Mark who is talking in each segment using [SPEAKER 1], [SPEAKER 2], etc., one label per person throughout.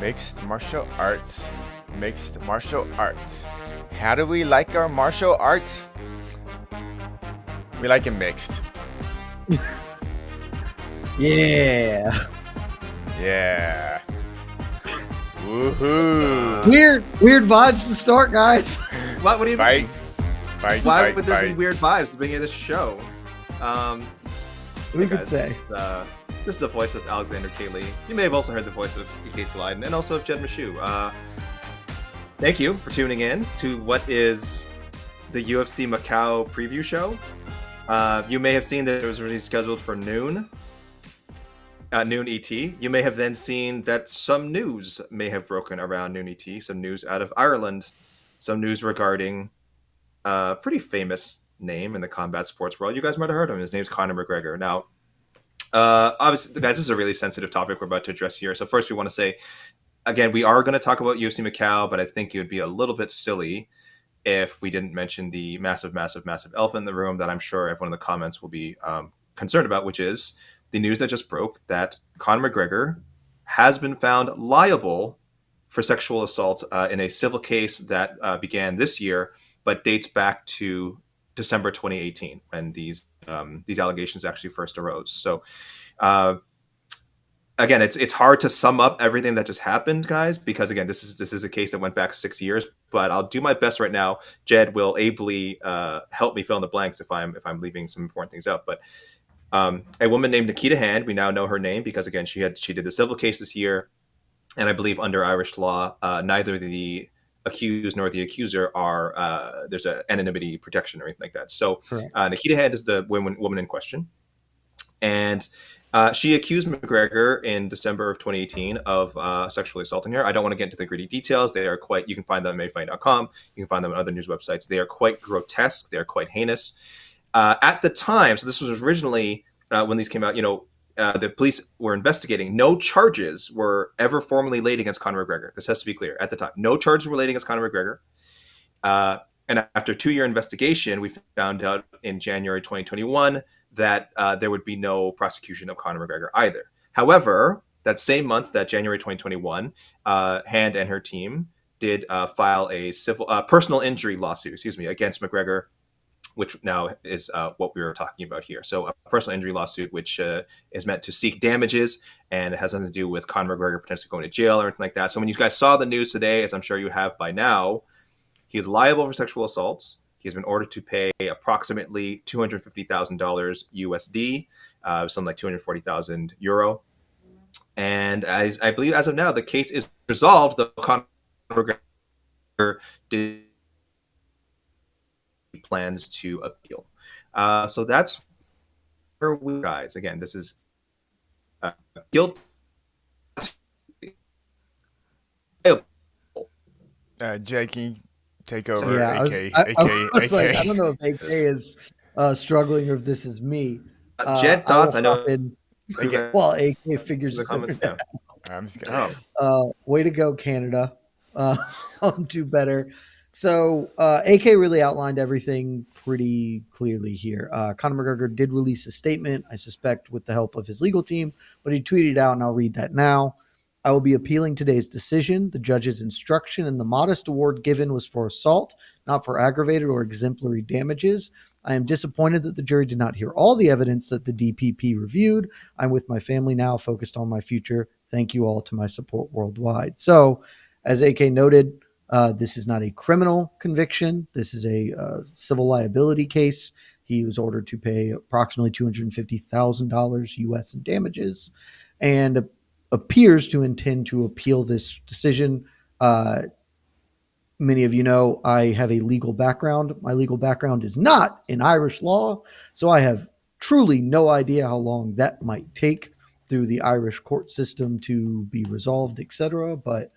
[SPEAKER 1] Mixed martial arts. Mixed martial arts. How do we like our martial arts? We like it mixed.
[SPEAKER 2] Yeah.
[SPEAKER 1] Yeah. Woohoo.
[SPEAKER 2] Weird vibes to start, guys.
[SPEAKER 3] What do you mean? Why would there be
[SPEAKER 1] fight.
[SPEAKER 3] weird vibes at the beginning of this show?
[SPEAKER 2] We could say.
[SPEAKER 3] This is the voice of Alexander Kaylee. You may have also heard the voice of Casey Leiden and also of Jed Meshew. Thank you for tuning in to what is the UFC Macau preview show. You may have seen that it was rescheduled for noon ET. You may have then seen that some news may have broken around noon ET, some news out of Ireland, some news regarding a pretty famous name in the combat sports world. You guys might have heard of him. His name's Conor McGregor. Now, obviously, guys, this is a really sensitive topic we're about to address here. So first we want to say, again, we are going to talk about UFC Macau, but I think it would be a little bit silly if we didn't mention the massive elephant in the room that I'm sure everyone in the comments will be concerned about, which is the news that just broke that Conor McGregor has been found liable for sexual assault in a civil case that began this year, but dates back to December 2018 when these allegations actually first arose. So again, it's hard to sum up everything that just happened, guys, because again, this is a case that went back 6 years. But I'll do my best right now. Jed will ably help me fill in the blanks if I'm leaving some important things out. But a woman named Nikita Hand, we now know her name because again she did the civil case this year, and I believe under Irish law, neither the accused nor the accuser are there's an anonymity protection or anything like that. So Nikita Hand is the woman in question, and she accused McGregor in December of 2018 of sexually assaulting her. I don't want to get into the gritty details. They are quite, you can find them at mayfight.com. You can find them on other news websites. They are quite grotesque. They are quite heinous. At the time, so this was originally when these came out, the police were investigating. No charges were ever formally laid against Conor McGregor. This has to be clear at the time. No charges were laid against Conor McGregor. And after a 2-year investigation, we found out in January 2021 that there would be no prosecution of Conor McGregor either. However, that same month, that January 2021, Hand and her team did file a personal injury lawsuit, against McGregor, which now is what we were talking about here. So a personal injury lawsuit, which is meant to seek damages, and it has nothing to do with Conor McGregor potentially going to jail or anything like that. So when you guys saw the news today, as I'm sure you have by now, he is liable for sexual assault. He has been ordered to pay approximately $250,000 USD, something like 240,000 euro. And as I believe as of now, the case is resolved. The Conor McGregor did plans to appeal. So that's where we guys. Again, this is guilt.
[SPEAKER 1] Jay, can you take over?
[SPEAKER 2] Yeah,
[SPEAKER 1] AK.
[SPEAKER 2] I don't know if AK is struggling or if this is me.
[SPEAKER 3] Jed thoughts. I know.
[SPEAKER 2] Well, AK figures
[SPEAKER 3] the comments down.
[SPEAKER 1] I'm just kidding.
[SPEAKER 2] Way to go, Canada. I'll do better. So AK really outlined everything pretty clearly here. Conor McGregor did release a statement, I suspect with the help of his legal team, but he tweeted out, and I'll read that now. I will be appealing today's decision. The judge's instruction and the modest award given was for assault, not for aggravated or exemplary damages. I am disappointed that the jury did not hear all the evidence that the DPP reviewed. I'm with my family now, focused on my future. Thank you all to my support worldwide. So, as AK noted, this is not a criminal conviction. This is a civil liability case. He was ordered to pay approximately $250,000 US in damages and appears to intend to appeal this decision. Many of you know I have a legal background. My legal background is not in Irish law, so I have truly no idea how long that might take through the Irish court system to be resolved, etc. But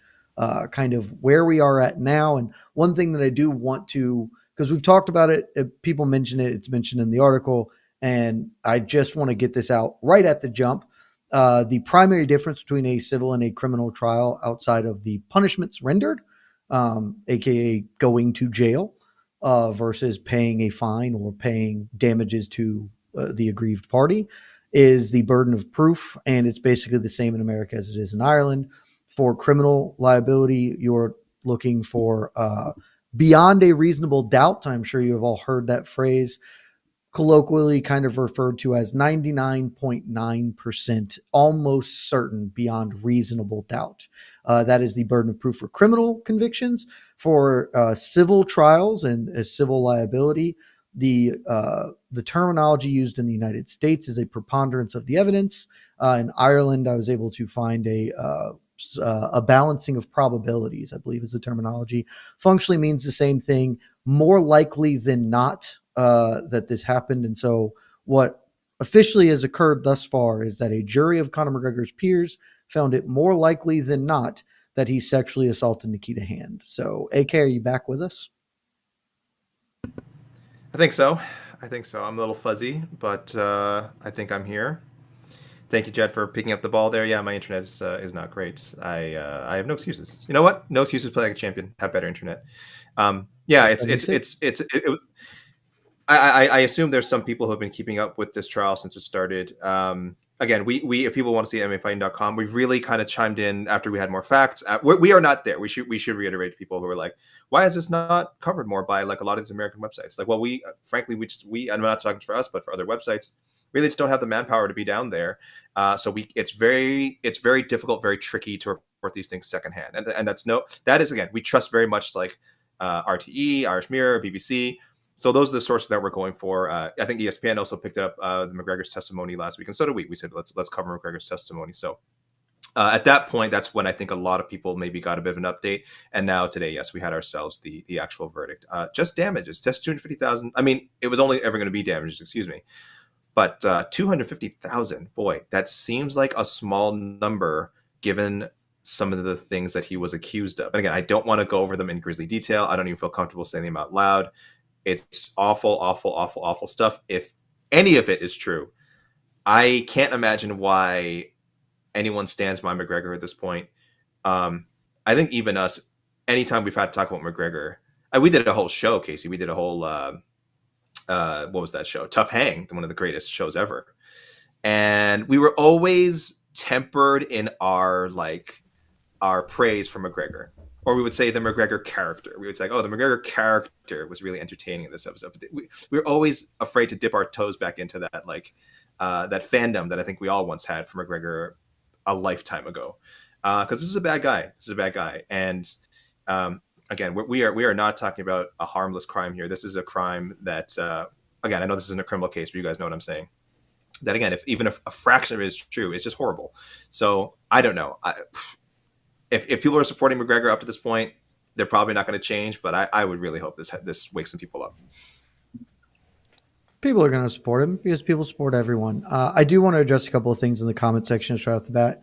[SPEAKER 2] kind of where we are at now. And one thing that I do want to, because we've talked about it, people mention it, it's mentioned in the article, and I just want to get this out right at the jump. The primary difference between a civil and a criminal trial outside of the punishments rendered, aka going to jail, versus paying a fine or paying damages to the aggrieved party is the burden of proof. And it's basically the same in America as it is in Ireland. For criminal liability, you're looking for beyond a reasonable doubt. I'm sure you have all heard that phrase, colloquially kind of referred to as 99.9% almost certain beyond reasonable doubt. That is the burden of proof for criminal convictions. For civil trials and civil liability, the terminology used in the United States is a preponderance of the evidence. In Ireland, I was able to find a balancing of probabilities, I believe is the terminology. Functionally means the same thing. More likely than not that this happened. And so what officially has occurred thus far is that a jury of Conor McGregor's peers found it more likely than not that he sexually assaulted Nikita Hand. So, AK, are you back with us?
[SPEAKER 3] I think so. I'm a little fuzzy, but I think I'm here. Thank you, Jed, for picking up the ball there. Yeah, my internet is not great. I have no excuses. You know what? No excuses. Play like a champion. Have better internet. Yeah, I assume there's some people who have been keeping up with this trial since it started. Again, we if people want to see MMAfighting.com, we've really kind of chimed in after we had more facts. We are not there. We should reiterate to people who are like, why is this not covered more by like a lot of these American websites? Like, well, frankly, I'm not talking for us, but for other websites, really just don't have the manpower to be down there. So it's very difficult, very tricky to report these things secondhand. And that is again, we trust very much like RTE, Irish Mirror, BBC. So those are the sources that we're going for. I think ESPN also picked up the McGregor's testimony last week, and so did we. We said let's cover McGregor's testimony. So at that point, that's when I think a lot of people maybe got a bit of an update. And now today, yes, we had ourselves the actual verdict. Just damages, just $250,000. I mean, it was only ever going to be damages, excuse me. But $250,000, boy, that seems like a small number given some of the things that he was accused of. And again, I don't want to go over them in grisly detail. I don't even feel comfortable saying them out loud. It's awful, awful, awful, awful stuff. If any of it is true, I can't imagine why anyone stands by McGregor at this point. I think even us, anytime we've had to talk about McGregor, we did a whole show, Casey. We did a whole, what was that show? Tough Hang, one of the greatest shows ever. And we were always tempered in our praise for McGregor. Or we would say the McGregor character. We would say, oh, the McGregor character was really entertaining in this episode. But we're always afraid to dip our toes back into that, that fandom that I think we all once had for McGregor a lifetime ago. Because this is a bad guy. And again, we are not talking about a harmless crime here. This is a crime that, again, I know this isn't a criminal case, but you guys know what I'm saying. That, again, if a fraction of it is true, it's just horrible. So I don't know. If people are supporting McGregor up to this point, they're probably not going to change. But I would really hope this wakes some people up.
[SPEAKER 2] People are going to support him because people support everyone. I do want to address a couple of things in the comment section right off the bat.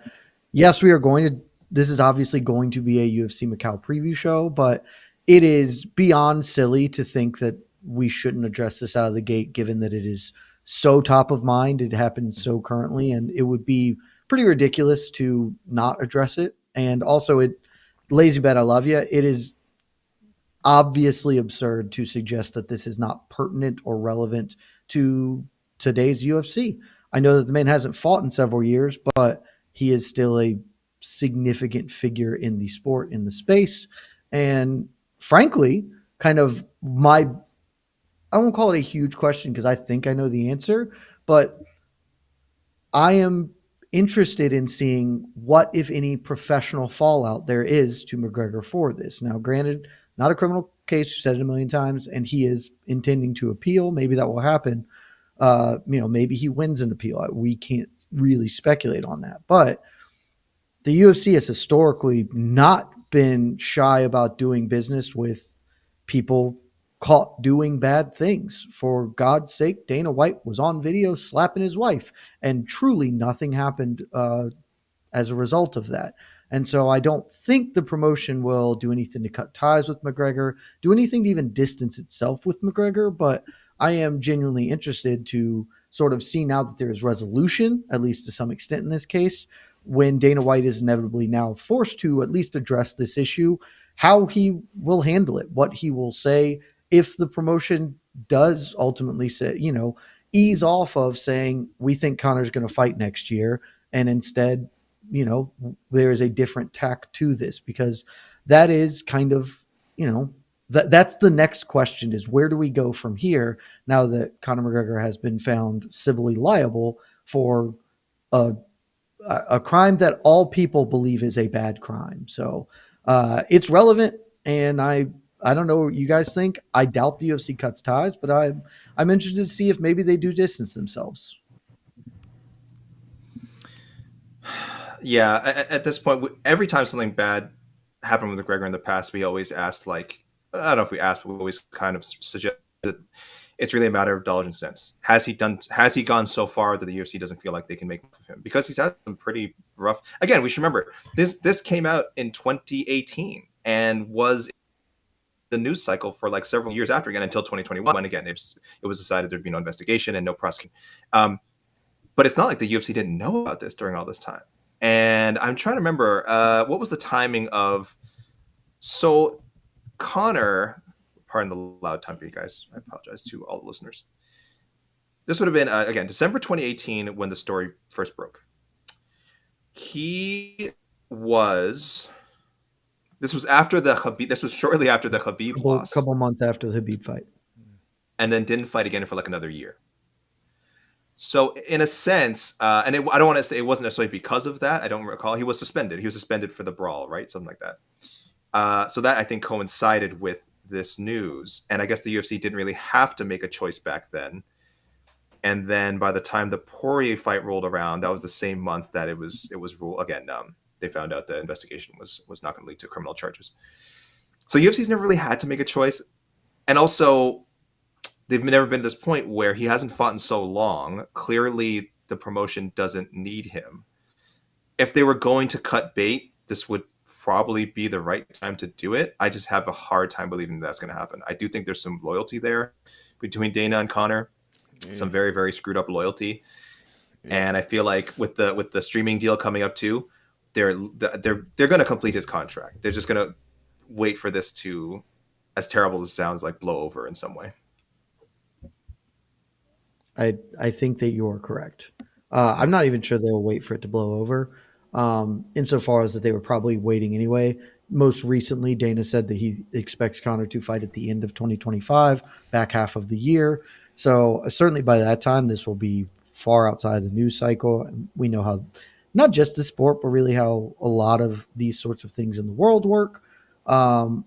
[SPEAKER 2] Yes, this is obviously going to be a UFC Macau preview show, but it is beyond silly to think that we shouldn't address this out of the gate, given that it is so top of mind. It happens so currently, and it would be pretty ridiculous to not address it. And also, Lazy Bet, I love you. It is obviously absurd to suggest that this is not pertinent or relevant to today's UFC. I know that the man hasn't fought in several years, but he is still a significant figure in the sport, in the space. And frankly, kind of I won't call it a huge question because I think I know the answer, but I am interested in seeing what, if any, professional fallout there is to McGregor for this. Now, granted, not a criminal case. We've said it a million times, and he is intending to appeal. Maybe that will happen. Maybe he wins an appeal. We can't really speculate on that. But the UFC has historically not been shy about doing business with people caught doing bad things. For God's sake, Dana White was on video slapping his wife, and truly nothing happened as a result of that. And so I don't think the promotion will do anything to cut ties with McGregor, do anything to even distance itself with McGregor. But I am genuinely interested to sort of see, now that there is resolution, at least to some extent in this case, when Dana White is inevitably now forced to at least address this issue, how he will handle it, what he will say, if the promotion does ultimately say, ease off of saying we think Conor's going to fight next year, and instead, there is a different tack to this, because that is kind of, that's the next question, is where do we go from here now that Conor McGregor has been found civilly liable for a crime that all people believe is a bad crime. So it's relevant, and I don't know what you guys think. I doubt the UFC cuts ties, but I'm interested to see if maybe they do distance themselves.
[SPEAKER 3] Yeah, at this point, every time something bad happened with McGregor in the past, we always asked, like, I don't know if we asked, but we always kind of suggest that it's really a matter of dollars and cents. Has he gone so far that the UFC doesn't feel like they can make of him? Because he's had some pretty rough. Again, we should remember this came out in 2018 and was the news cycle for like several years after, again, until 2021, when again it was decided there'd be no investigation and no prosecution. But it's not like the UFC didn't know about this during all this time. And I'm trying to remember what was the timing of. So Conor, pardon the loud time for you guys, I apologize to all the listeners. This would have been again December 2018 when the story first broke. This was after the Khabib. This was shortly after the Khabib loss.
[SPEAKER 2] Couple months after the Khabib fight,
[SPEAKER 3] and then didn't fight again for like another year. So in a sense, and I don't want to say it wasn't necessarily because of that. I don't recall. He was suspended. He was suspended for the brawl, right? Something like that. So that I think coincided with this news. And I guess the UFC didn't really have to make a choice back then. And then by the time the Poirier fight rolled around, that was the same month that it was ruled again. They found out the investigation was not going to lead to criminal charges. So UFC's never really had to make a choice. And also, they've never been to this point where he hasn't fought in so long. Clearly, the promotion doesn't need him. If they were going to cut bait, this would probably be the right time to do it. I just have a hard time believing that's going to happen. I do think there's some loyalty there between Dana and Conor, some very, very screwed up loyalty. And I feel like with the streaming deal coming up too, they're going to complete his contract. They're just going to wait for this to, as terrible as it sounds, like blow over in some way.
[SPEAKER 2] I think that you are correct. I'm not even sure they'll wait for it to blow over. Insofar as that they were probably waiting anyway. Most recently, Dana said that he expects Conor to fight at the end of 2025, back half of the year. So certainly by that time, this will be far outside the news cycle. And we know how, not just the sport, but really how a lot of these sorts of things in the world work. I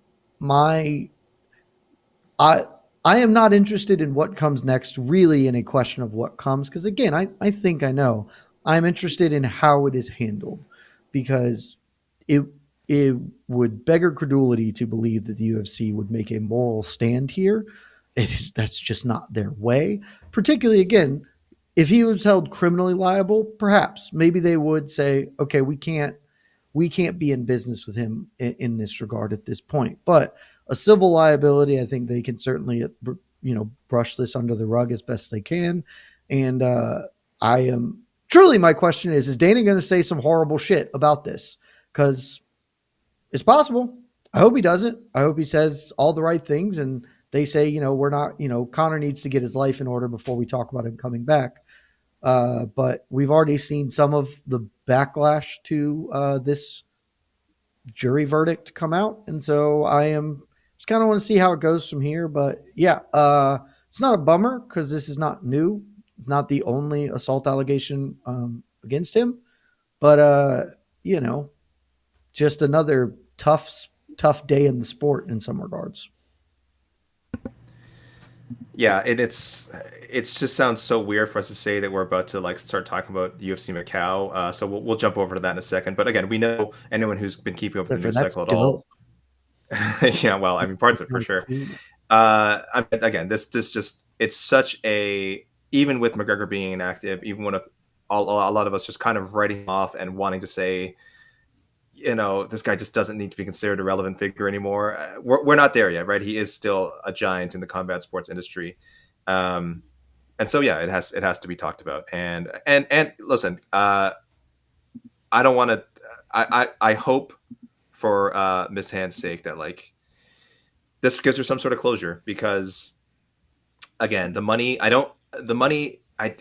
[SPEAKER 2] am not interested in what comes next, really, in a question of what comes. Because again, I think I know. I'm interested in how it is handled, because it would beggar credulity to believe that the UFC would make a moral stand here. That's just not their way. Particularly, again, if he was held criminally liable, perhaps maybe they would say, okay, we can't be in business with him in this regard at this point. But a civil liability, I think they can certainly, brush this under the rug as best they can. And I am truly, my question is Dana going to say some horrible shit about this? Because it's possible. I hope he doesn't. I hope he says all the right things and they say, we're not, Conor needs to get his life in order before we talk about him coming back. But we've already seen some of the backlash to this jury verdict come out. And so I just kind of want to see how it goes from here. But yeah, it's not a bummer because this is not new. It's not the only assault allegation against him. But, just another tough day in the sport in some regards.
[SPEAKER 3] Yeah, it's just sounds so weird for us to say that we're about to like start talking about UFC Macau. So we'll jump over to that in a second. But again, we know anyone who's been keeping up with the news cycle at all. Yeah, well, I mean, parts of it for sure. Again, this just it's such a, even with McGregor being inactive, even when a lot of us just kind of writing him off and wanting to say, this guy just doesn't need to be considered a relevant figure anymore. We're not there yet, right? He is still a giant in the combat sports industry. And so, yeah, it has to be talked about. And listen, I don't want to, I hope for Miss Hand's sake that like this gives her some sort of closure because, again, the money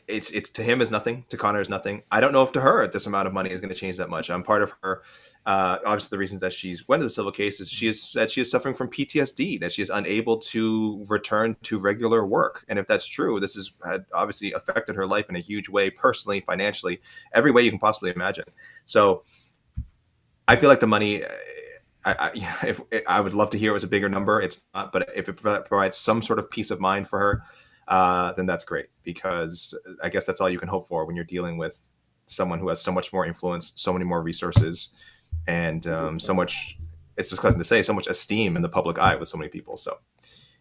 [SPEAKER 3] it's to him is nothing, to Conor is nothing. I don't know if to her this amount of money is going to change that much. I'm part of her. Obviously, the reasons that she's went to the civil case is she has said she is suffering from PTSD, that she is unable to return to regular work. And if that's true, this has obviously affected her life in a huge way, personally, financially, every way you can possibly imagine. So I feel like the money, if I would love to hear it was a bigger number. It's not, but if it provides some sort of peace of mind for her, then that's great, because I guess that's all you can hope for when you're dealing with someone who has so much more influence, so many more resources, and so much, it's disgusting to say, so much esteem in the public eye with so many people. So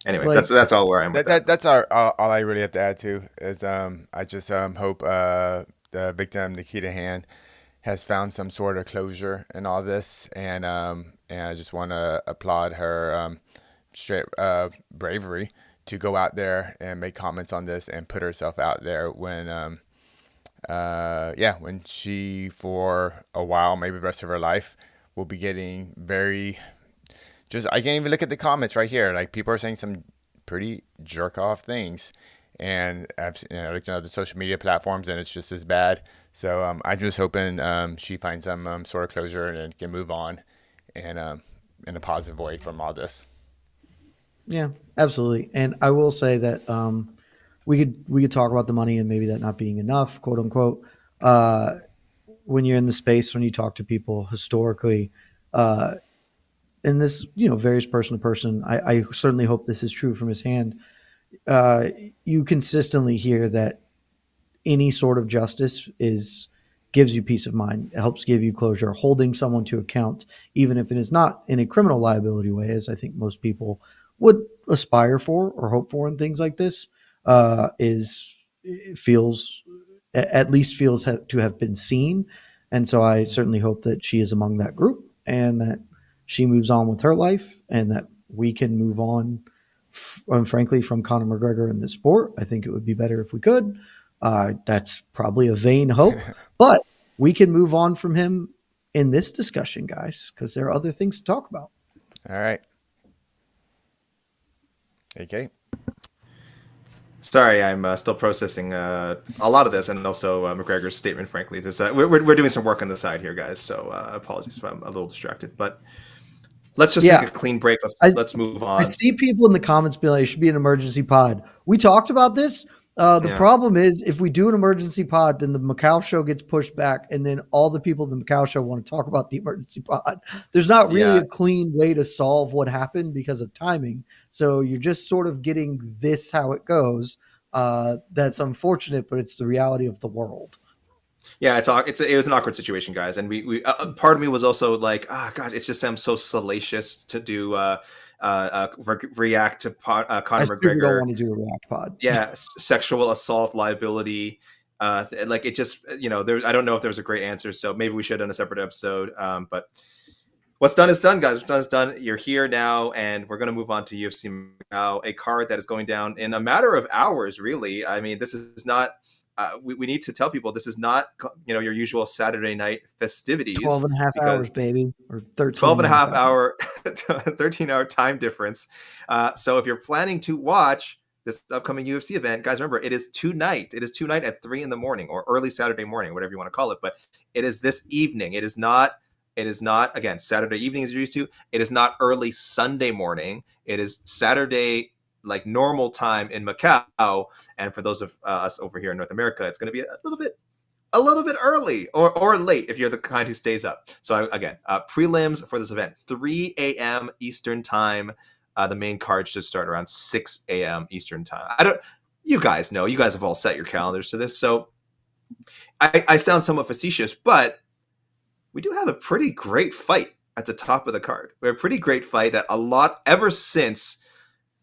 [SPEAKER 3] anyway,
[SPEAKER 2] Like-
[SPEAKER 3] that's all where I'm with that.
[SPEAKER 1] That's all I really have to add to is I just hope the victim, Nikita Hand, has found some sort of closure in all this, and I just want to applaud her straight bravery to go out there and make comments on this and put herself out there when when she, for a while, maybe the rest of her life, will be getting very just, I can't even look at the comments right here. Like, people are saying some pretty jerk off things, and I've looked at other social media platforms, and it's just as bad. So I'm just hoping she finds some sort of closure and can move on and in a positive way from all this.
[SPEAKER 2] Yeah, absolutely. And I will say that we could talk about the money and maybe that not being enough, quote unquote. When you're in the space, when you talk to people historically, and this, varies person to person. I certainly hope this is true from his hand. You consistently hear that any sort of justice gives you peace of mind. It helps give you closure. Holding someone to account, even if it is not in a criminal liability way, as I think most people would aspire for or hope for in things like this, feels to have been seen. And so I certainly hope that she is among that group and that she moves on with her life and that we can move on, frankly, from Conor McGregor in this sport. I think it would be better if we could. That's probably a vain hope, but we can move on from him in this discussion, guys, because there are other things to talk about.
[SPEAKER 1] All right. AK?
[SPEAKER 3] Sorry, I'm still processing a lot of this, and also McGregor's statement, frankly. We're doing some work on the side here, guys, so apologies if I'm a little distracted. But let's just make a clean break. Let's move on.
[SPEAKER 2] I see people in the comments being like, it should be an emergency pod. We talked about this. The problem is, if we do an emergency pod, then the Macau show gets pushed back, and then all the people in the Macau show want to talk about the emergency pod. There's not really a clean way to solve what happened because of timing. So you're just sort of getting this how it goes. That's unfortunate, but it's the reality of the world.
[SPEAKER 3] Yeah, it was an awkward situation, guys, and we part of me was also like, gosh, it just sounds so salacious to do react to Conor McGregor.
[SPEAKER 2] We don't want to do a react pod.
[SPEAKER 3] Yeah, sexual assault liability. Like, it just, I don't know if there was a great answer, so maybe we should have done a separate episode. But what's done is done, guys. What's done is done. You're here now, and we're going to move on to UFC Macau, a card that is going down in a matter of hours, really. I mean, this is not... we need to tell people this is not, your usual Saturday night festivities.
[SPEAKER 2] 12 and a half hours, baby. Or 13.
[SPEAKER 3] 12 and a half hour, 13-hour time difference. So if you're planning to watch this upcoming UFC event, guys, remember, it is tonight. It is tonight at 3 a.m. or early Saturday morning, whatever you want to call it. But it is this evening. It is not, again, Saturday evening as you're used to. It is not early Sunday morning. It is Saturday, like normal time in Macau, and for those of us over here in North America, it's going to be a little bit early or late if you're the kind who stays up. So again, prelims for this event, 3 a.m. Eastern time. The main card should start around 6 a.m. Eastern time. You guys know, you guys have all set your calendars to this, so I sound somewhat facetious, but we do have a pretty great fight at the top of the card. We have a pretty great fight that ever since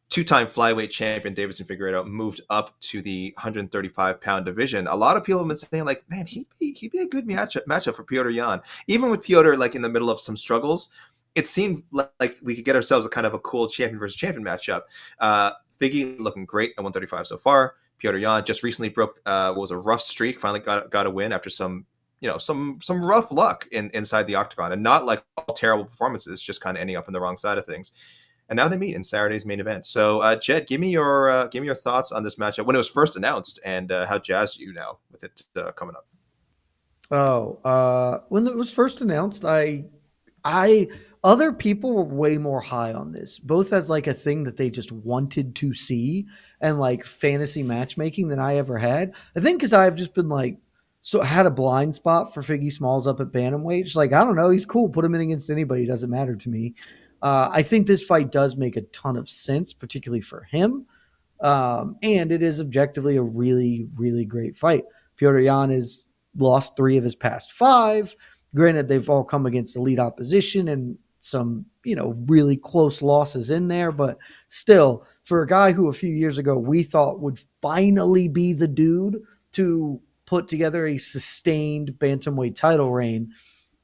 [SPEAKER 3] two-time flyweight champion Deiveson Figueiredo moved up to the 135-pound division. A lot of people have been saying, like, man, he'd be a good matchup for Petr Yan. Even with Petr, like, in the middle of some struggles, it seemed like we could get ourselves a kind of a cool champion versus champion matchup. Figgy looking great at 135 so far. Petr Yan just recently broke what was a rough streak, finally got a win after some rough luck inside the octagon, and not like all terrible performances, just kind of ending up on the wrong side of things. and now they meet in Saturday's main event. So, Jed, give me your thoughts on this matchup when it was first announced, and how jazzed you now with it coming up.
[SPEAKER 2] When it was first announced, I other people were way more high on this, both as like a thing that they just wanted to see and like fantasy matchmaking than I ever had. I think because I've just been like, so had a blind spot for Figgy Smalls up at bantamweight. Just like, I don't know, he's cool. Put him in against anybody. Doesn't matter to me. I think this fight does make a ton of sense, particularly for him. And it is objectively a really, really great fight. Petr Yan has lost 3 of his past 5. Granted, they've all come against elite opposition and some, really close losses in there. But still, for a guy who a few years ago we thought would finally be the dude to put together a sustained bantamweight title reign,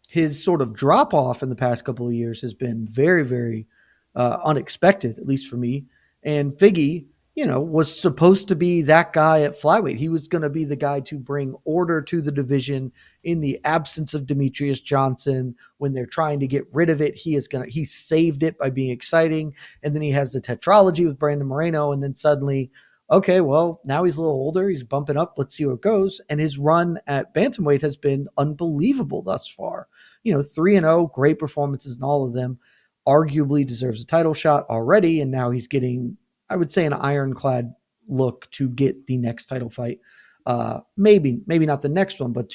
[SPEAKER 2] his sort of drop off in the past couple of years has been very, very unexpected, at least for me. And Figgy, was supposed to be that guy at flyweight. He was going to be the guy to bring order to the division in the absence of Demetrius Johnson. When they're trying to get rid of it, he saved it by being exciting. And then he has the tetralogy with Brandon Moreno. And then suddenly, okay, well, now he's a little older. He's bumping up. Let's see where it goes. And his run at bantamweight has been unbelievable thus far. 3-0, great performances in all of them. Arguably deserves a title shot already. And now he's getting, I would say, an ironclad look to get the next title fight. Maybe not the next one, but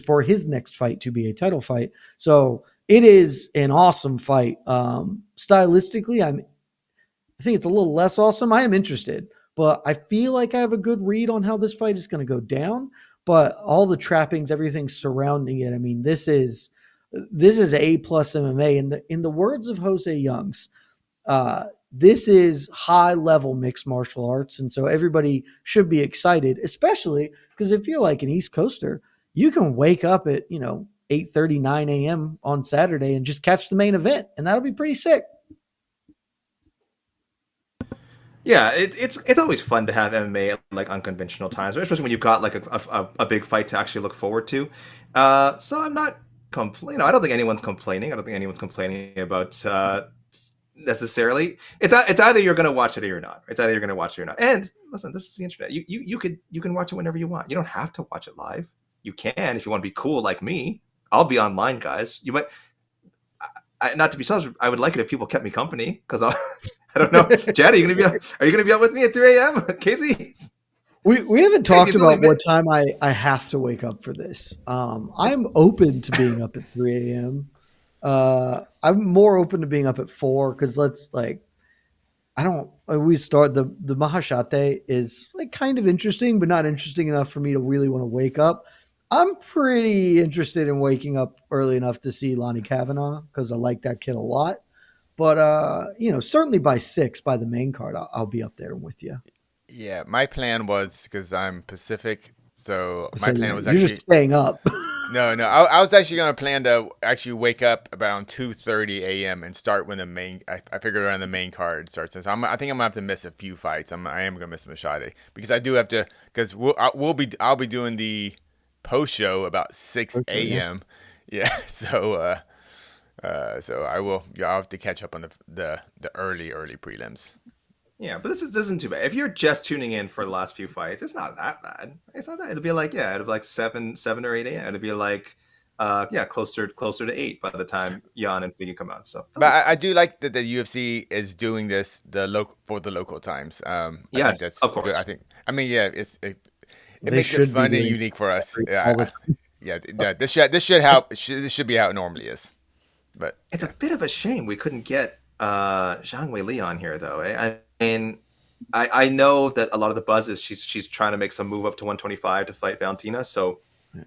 [SPEAKER 2] for his next fight to be a title fight. So it is an awesome fight. Stylistically, I think it's a little less awesome. I am interested, but I feel like I have a good read on how this fight is going to go down. But all the trappings, everything surrounding it. I mean, this is A+ MMA. In the words of Jose Youngs, this is high level mixed martial arts. And so everybody should be excited, especially because if you're like an East Coaster, you can wake up at, 8:30, 9 a.m. on Saturday and just catch the main event. And that'll be pretty sick.
[SPEAKER 3] Yeah, it's always fun to have MMA at like unconventional times, especially when you've got like a big fight to actually look forward to. So I'm not complaining. I don't think anyone's complaining. I don't think anyone's complaining about necessarily. It's either you're going to watch it or you're not. And listen, this is the internet. You can watch it whenever you want. You don't have to watch it live. You can if you want to be cool like me. I'll be online, guys. You might. Not to be selfish, I would like it if people kept me company because I don't know. Chad, are you gonna be up with me at 3 a.m.? Casey?
[SPEAKER 2] We haven't talked about what time I have to wake up for this. I'm open to being up at 3 a.m. I'm more open to being up at 4 because we start the Mahashate is like kind of interesting, but not interesting enough for me to really want to wake up. I'm pretty interested in waking up early enough to see Lonnie Kavanaugh because I like that kid a lot. But, certainly by 6, by the main card, I'll be up there with you.
[SPEAKER 1] Yeah, my plan was, because I'm Pacific, so my plan was
[SPEAKER 2] you're
[SPEAKER 1] actually...
[SPEAKER 2] just staying up.
[SPEAKER 1] No, I was actually going to plan to actually wake up around 2:30 a.m. and start when I figured around the main card starts. So I think I'm going to have to miss a few fights. I am going to miss Machado because I do have to, because I'll be doing the post show about 6 a.m. Yeah, so I'll have to catch up on the early prelims.
[SPEAKER 3] Yeah, but this isn't too bad. If you're just tuning in for the last few fights, it's not that bad. It's not that. It'll be like, it'll be like 7 or 8 a.m. It'll be like, closer to 8 by the time Yan and Figgy come out. So,
[SPEAKER 1] but I do like that the UFC is doing this for the local times.
[SPEAKER 3] Yes, of course.
[SPEAKER 1] Good. It makes it fun and unique for us. This should be how it normally is. But
[SPEAKER 3] it's a bit of a shame we couldn't get Zhang Weili on here, though. I know that a lot of the buzz is she's trying to make some move up to 125 to fight Valentina. So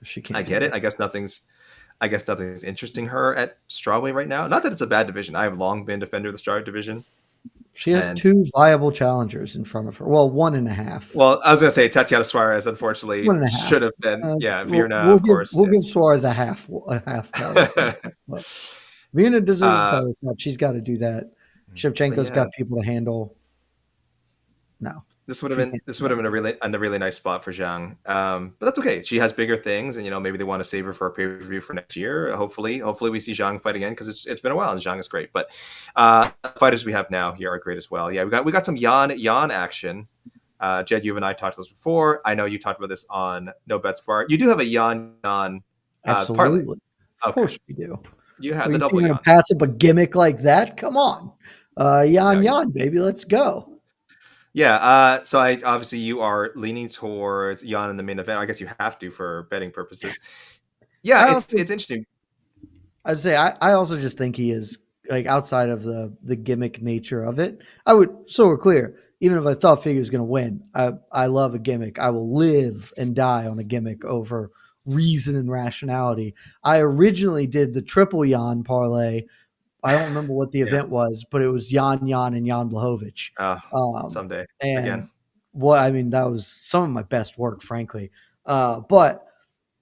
[SPEAKER 2] she can't.
[SPEAKER 3] I get it. I guess nothing's interesting her at strawweight right now. Not that it's a bad division. I have long been a defender of the strawweight division.
[SPEAKER 2] She has 2 viable challengers in front of her. Well, 1.5.
[SPEAKER 3] Well, I was going to say Tatiana Suarez, unfortunately, should have been. Virna, of course.
[SPEAKER 2] We'll give Suarez a half title. Virna deserves a title shot. She's got to do that. Shevchenko's got people to handle. No.
[SPEAKER 3] This would have been a really nice spot for Zhang. But that's okay. She has bigger things, and maybe they want to save her for a pay per view for next year. Hopefully we see Zhang fight again because it's been a while and Zhang is great. But fighters we have now here are great as well. Yeah, we got some Yan action. Jed, you and I talked about this before. I know you talked about this on No Bets Bar. You do have a Yan parlay.
[SPEAKER 2] Absolutely. Of course we do.
[SPEAKER 3] You had the double
[SPEAKER 2] Yan.
[SPEAKER 3] Yan.
[SPEAKER 2] Pass up a gimmick like that? Come on. Yan, baby. Let's go.
[SPEAKER 3] Yeah, so obviously you are leaning towards Yan in the main event. I guess you have to for betting purposes. Yeah, it's interesting.
[SPEAKER 2] I'd say I also just think he is, like, outside of the gimmick nature of it. So we're clear, even if I thought Figgy was going to win, I love a gimmick. I will live and die on a gimmick over reason and rationality. I originally did the triple Yan parlay. I don't remember what the event was, but it was Yan and Jan Blachowicz.
[SPEAKER 3] Someday
[SPEAKER 2] and
[SPEAKER 3] again.
[SPEAKER 2] That was some of my best work, frankly. But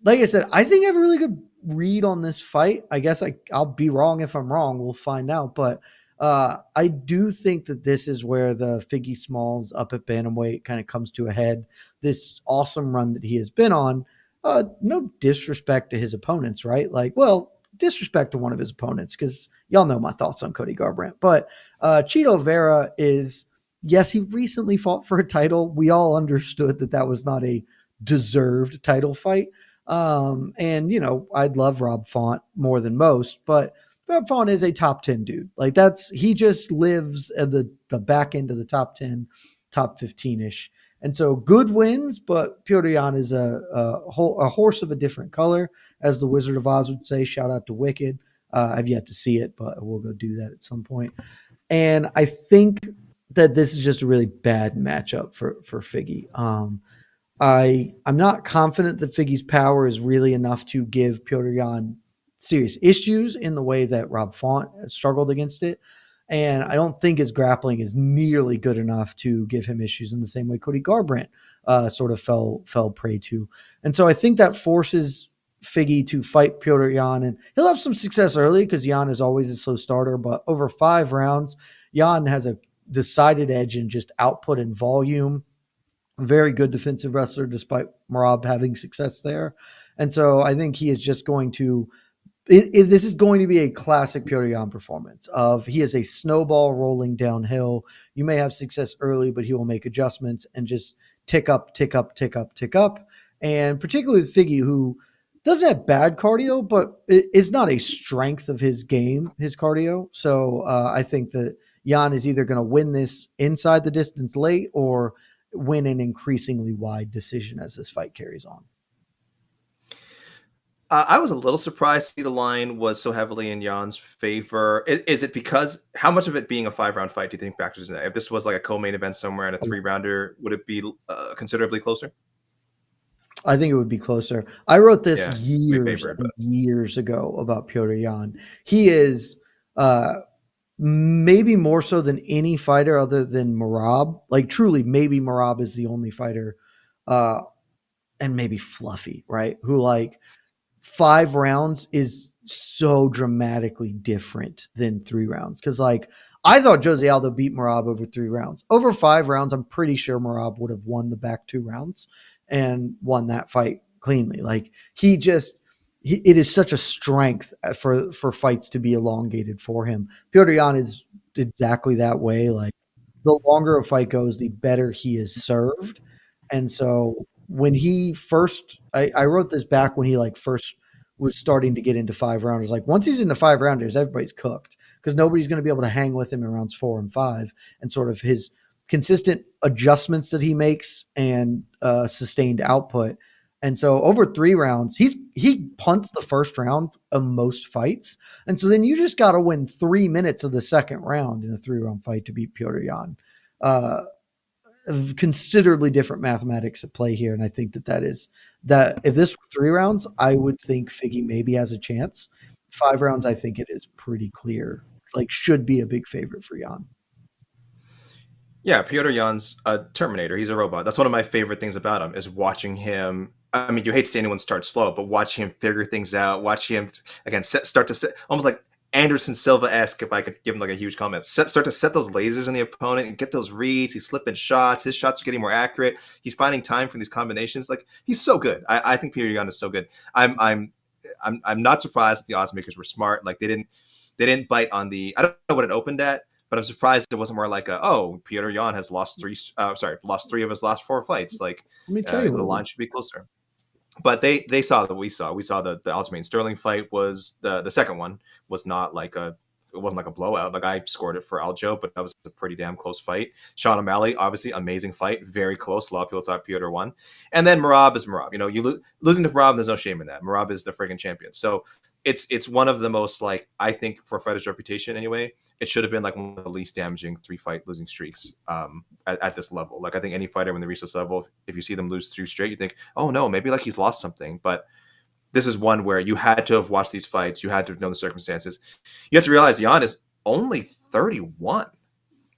[SPEAKER 2] like I said, I think I have a really good read on this fight. I guess I'll be wrong if I'm wrong. We'll find out. But I do think that this is where the Figgy Smalls up at bantamweight kind of comes to a head. This awesome run that he has been on. No disrespect to his opponents, right? Disrespect to one of his opponents, because y'all know my thoughts on Cody Garbrandt. But Chito Vera is, yes, he recently fought for a title. We all understood that was not a deserved title fight. And I'd love Rob Font more than most, but Rob Font is a top 10 dude. He just lives at the back end of the top 10, top 15-ish. And so good wins, but Petr Yan is a horse of a different color, as the Wizard of Oz would say. Shout out to Wicked. I've yet to see it, but we'll go do that at some point. And I think that this is just a really bad matchup for Figgy. I'm not confident that Figgy's power is really enough to give Petr Yan serious issues in the way that Rob Font struggled against it. And I don't think his grappling is nearly good enough to give him issues in the same way Cody Garbrandt sort of fell prey to. And so I think that forces Figgy to fight Petr Yan, and he'll have some success early because Yan is always a slow starter. But over 5 rounds, Yan has a decided edge in just output and volume. Very good defensive wrestler, despite Merab having success there. And so I think he is just going to. This is going to be a classic Petr Yan performance of he is a snowball rolling downhill. You may have success early, but he will make adjustments and just tick up. And particularly with Figgy, who doesn't have bad cardio, but is not a strength of his game, his cardio. So I think that Yan is either going to win this inside the distance late or win an increasingly wide decision as this fight carries on.
[SPEAKER 3] I was a little surprised to see the line was so heavily in Jan's favor. Is it because how much of it being a 5-round fight do you think factors in that? If this was like a co-main event somewhere and a 3-rounder, would it be considerably closer?
[SPEAKER 2] I think it would be closer. I wrote this years ago about Petr Yan. He is maybe more so than any fighter other than Merab. Truly, maybe Merab is the only fighter, and maybe Fluffy, right? Who 5 rounds is so dramatically different than 3 rounds. Because I thought Jose Aldo beat Merab over 3 rounds. Over 5 rounds, I'm pretty sure Merab would have won the back 2 rounds and won that fight cleanly. It is such a strength for fights to be elongated for him. Petr Yan is exactly that way. The longer a fight goes, the better he is served. And so when he first, I wrote this back when he first was starting to get into 5 rounders. Once he's into 5 rounders, everybody's cooked because nobody's going to be able to hang with him in rounds 4 and 5. And sort of his consistent adjustments that he makes and sustained output. And so over 3 rounds, he punts the first round of most fights. And so then you just got to win 3 minutes of the second round in a 3-round fight to beat Petr Yan. Considerably different mathematics at play here. And I think that if this were 3 rounds, I would think Figgy maybe has a chance. 5 rounds, I think it is pretty clear, should be a big favorite for Yan.
[SPEAKER 3] Yeah, Petr Yan's a Terminator. He's a robot. That's one of my favorite things about him is watching him. I mean, you hate to see anyone start slow, but watch him figure things out. Watch him, again, start to almost like Anderson Silva-esque, if I could give him like a huge comment. Start to set those lasers on the opponent and get those reads. He's slipping shots. His shots are getting more accurate. He's finding time for these combinations. Like, he's so good. I think Petr Yan is so good. I'm not surprised that the odds makers were smart. Like, they didn't bite on the, I don't know what it opened at, but I'm surprised it wasn't more like Petr Yan has lost three of his last 4 fights. Like,
[SPEAKER 2] Let me tell you,
[SPEAKER 3] the line should be closer. But they saw that we saw the Aljamain Sterling fight was the second one was not like it wasn't like a blowout. Like, I scored it for Aljo, but that was a pretty damn close fight. Sean O'Malley, obviously amazing fight, very close. A lot of people thought Petr won, and then Merab is Merab. You know, losing to Merab, there's no shame in that. Merab is the friggin' champion. So it's one of the most, like, I think for a fighter's reputation anyway, it should have been like one of the least damaging 3-fight losing streaks at this level. Like, I think any fighter when they reach this level, if you see them lose 3 straight, you think, oh no, maybe like he's lost something. But this is one where you had to have watched these fights. You had to know the circumstances. You have to realize Yan is only 31.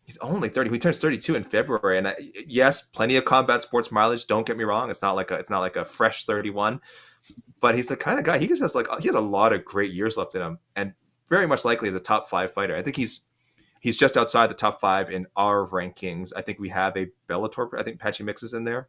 [SPEAKER 3] He's only 30. He turns 32 in February. And yes, plenty of combat sports mileage. Don't get me wrong. It's not like a fresh 31. But he's the kind of guy, he has a lot of great years left in him, and very much likely is a top 5 fighter. I think he's just outside the top 5 in our rankings. I think we have a Bellator. I think Patchy Mix is in there.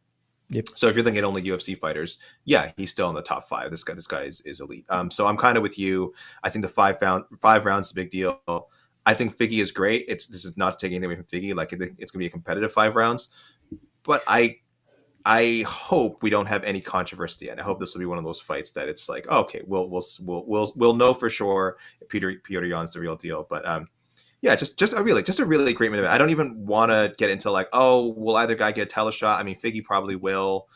[SPEAKER 2] Yep.
[SPEAKER 3] So if you're thinking only UFC fighters, yeah, he's still in the top 5. This guy is elite. So I'm kind of with you. I think the 5 rounds is a big deal. I think Figgy is great. This is not taking anything away from Figgy. Like, it's going to be a competitive 5 rounds, but I hope we don't have any controversy, and I hope this will be one of those fights that it's like, okay, we'll know for sure if Petr Yan's the real deal. But yeah, just a really great main event. I don't even want to get into like, oh, will either guy get a title shot? I mean, Figgy probably will.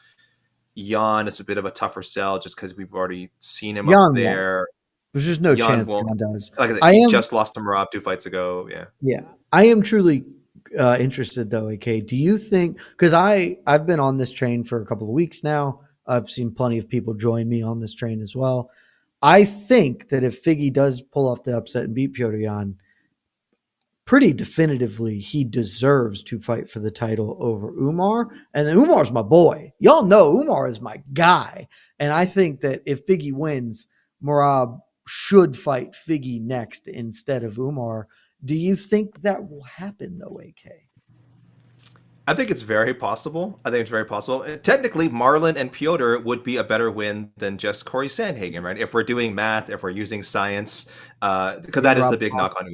[SPEAKER 3] Yan, it's a bit of a tougher sell just because we've already seen him up there.
[SPEAKER 2] There's just no
[SPEAKER 3] Yan
[SPEAKER 2] chance Yan does.
[SPEAKER 3] Like he just lost to Merab 2 fights ago.
[SPEAKER 2] Yeah. I am truly interested though, AK. Do you think, because I've been on this train for a couple of weeks now, I've seen plenty of people join me on this train as well. I think that if Figgy does pull off the upset and beat Petr Yan, pretty definitively he deserves to fight for the title over Umar. And then Umar's my boy. Y'all know Umar is my guy. And I think that if Figgy wins, Merab should fight Figgy next instead of Umar. Do you think that will happen though, AK?
[SPEAKER 3] I think it's very possible. Technically, Marlon and Piotr would be a better win than just Corey Sandhagen, right? If we're doing math, if we're using science, because that is the big knock on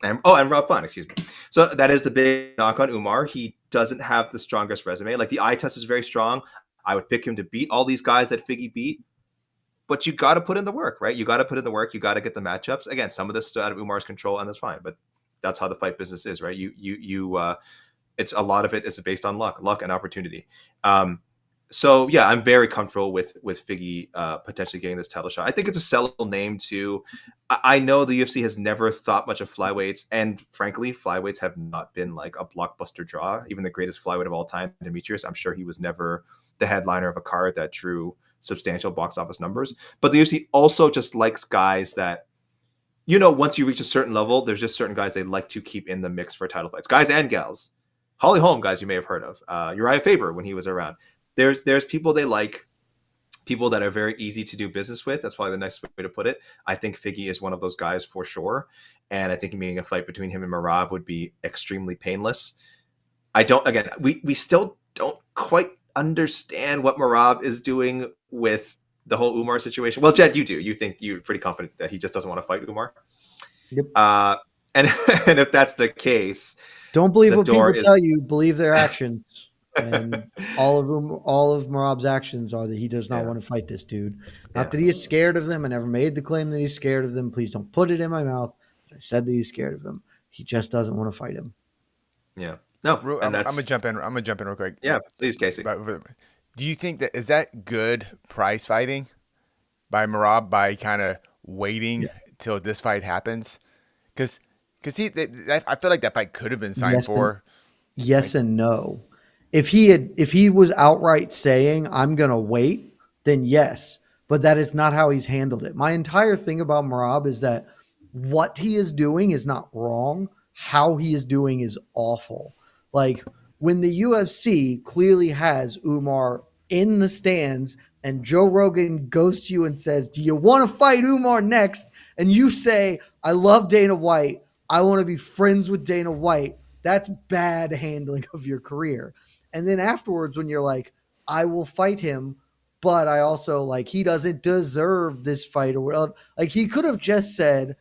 [SPEAKER 3] Umar. And Rob Font, excuse me. So that is the big knock on Umar. He doesn't have the strongest resume. Like, the eye test is very strong. I would pick him to beat all these guys that Figgy beat. But you got to put in the work, right? You got to put in the work. You got to get the matchups. Again, some of this is out of Umar's control, and that's fine. But that's how the fight business is, right? It's a lot of it is based on luck and opportunity. So yeah, I'm very comfortable with Figgy potentially getting this title shot. I think it's a sellable name too. I know the UFC has never thought much of flyweights, and frankly, flyweights have not been like a blockbuster draw. Even the greatest flyweight of all time, Demetrius, I'm sure he was never the headliner of a card that drew substantial box office numbers. But the UFC also just likes guys that, you know, once you reach a certain level, there's just certain guys they like to keep in the mix for title fights. Guys and gals. Holly Holm, guys you may have heard of. Uriah Faber when he was around. There's people they like, people that are very easy to do business with. That's probably the nicest way to put it. I think Figgy is one of those guys for sure. And I think meeting a fight between him and Merab would be extremely painless. We still don't quite understand what Merab is doing with the whole Umar situation. Well, Jed, you do. You think you're pretty confident that he just doesn't want to fight Umar?
[SPEAKER 2] Yep.
[SPEAKER 3] And if that's the case,
[SPEAKER 2] don't believe what people tell you. Believe their actions. And all of Merab's actions are that he does not want to fight this dude. Not that he is scared of them. I never made the claim that he's scared of them. Please don't put it in my mouth. I said that he's scared of them. He just doesn't want to fight him.
[SPEAKER 3] Yeah. No.
[SPEAKER 1] I'm gonna jump in. I'm gonna jump in real quick.
[SPEAKER 3] Yeah, please, Casey.
[SPEAKER 1] Do you think that is that good prize fighting by Merab by kind of waiting till this fight happens? Because I feel like that fight could have been signed for.
[SPEAKER 2] Yes and no. If he was outright saying I'm gonna wait, then yes. But that is not how he's handled it. My entire thing about Merab is that what he is doing is not wrong. How he is doing is awful. Like when the UFC clearly has Umar in the stands and Joe Rogan goes to you and says, do you want to fight Umar next? And you say, I love Dana White. I want to be friends with Dana White. That's bad handling of your career. And then afterwards, when you're like, I will fight him, but I also like, he doesn't deserve this fight or whatever. Like he could have just said,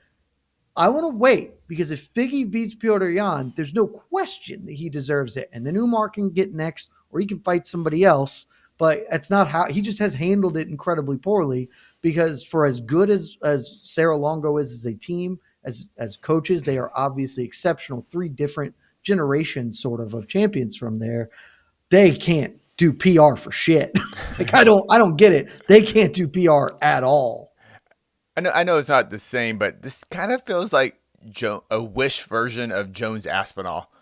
[SPEAKER 2] I want to wait because if Figgy beats Petr Yan, there's no question that he deserves it. And then Umar can get next or he can fight somebody else. But that's not how he just has handled it incredibly poorly because for as good as Serra Longo is as a team, as coaches, they are obviously exceptional. 3 different generations sort of champions from there. They can't do PR for shit. Like I don't get it. They can't do PR at all.
[SPEAKER 1] I know it's not the same, but this kind of feels like a Wish version of Jones Aspinall.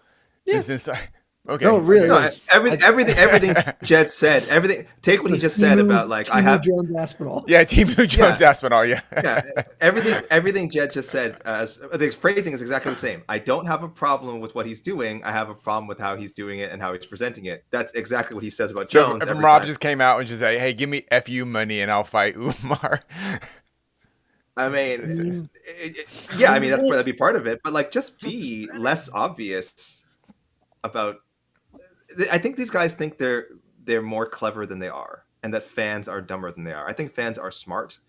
[SPEAKER 2] Yeah.
[SPEAKER 1] Is this like, okay?
[SPEAKER 2] No, really.
[SPEAKER 3] No, everything Jed said. Everything. Take what he just said about like I have
[SPEAKER 2] Jones Aspinall.
[SPEAKER 1] Yeah, Timu Jones Aspinall. Yeah.
[SPEAKER 3] Yeah, everything Jed just said. The phrasing is exactly the same. I don't have a problem with what he's doing. I have a problem with how he's doing it and how he's presenting it. That's exactly what he says about Jones.
[SPEAKER 1] If Rob just came out and just say, "Hey, give me FU money and I'll fight Umar."
[SPEAKER 3] I mean, yeah, I mean that'd be part of it, but like just be less obvious about. I think these guys think they're more clever than they are, and that fans are dumber than they are. I think fans are smart.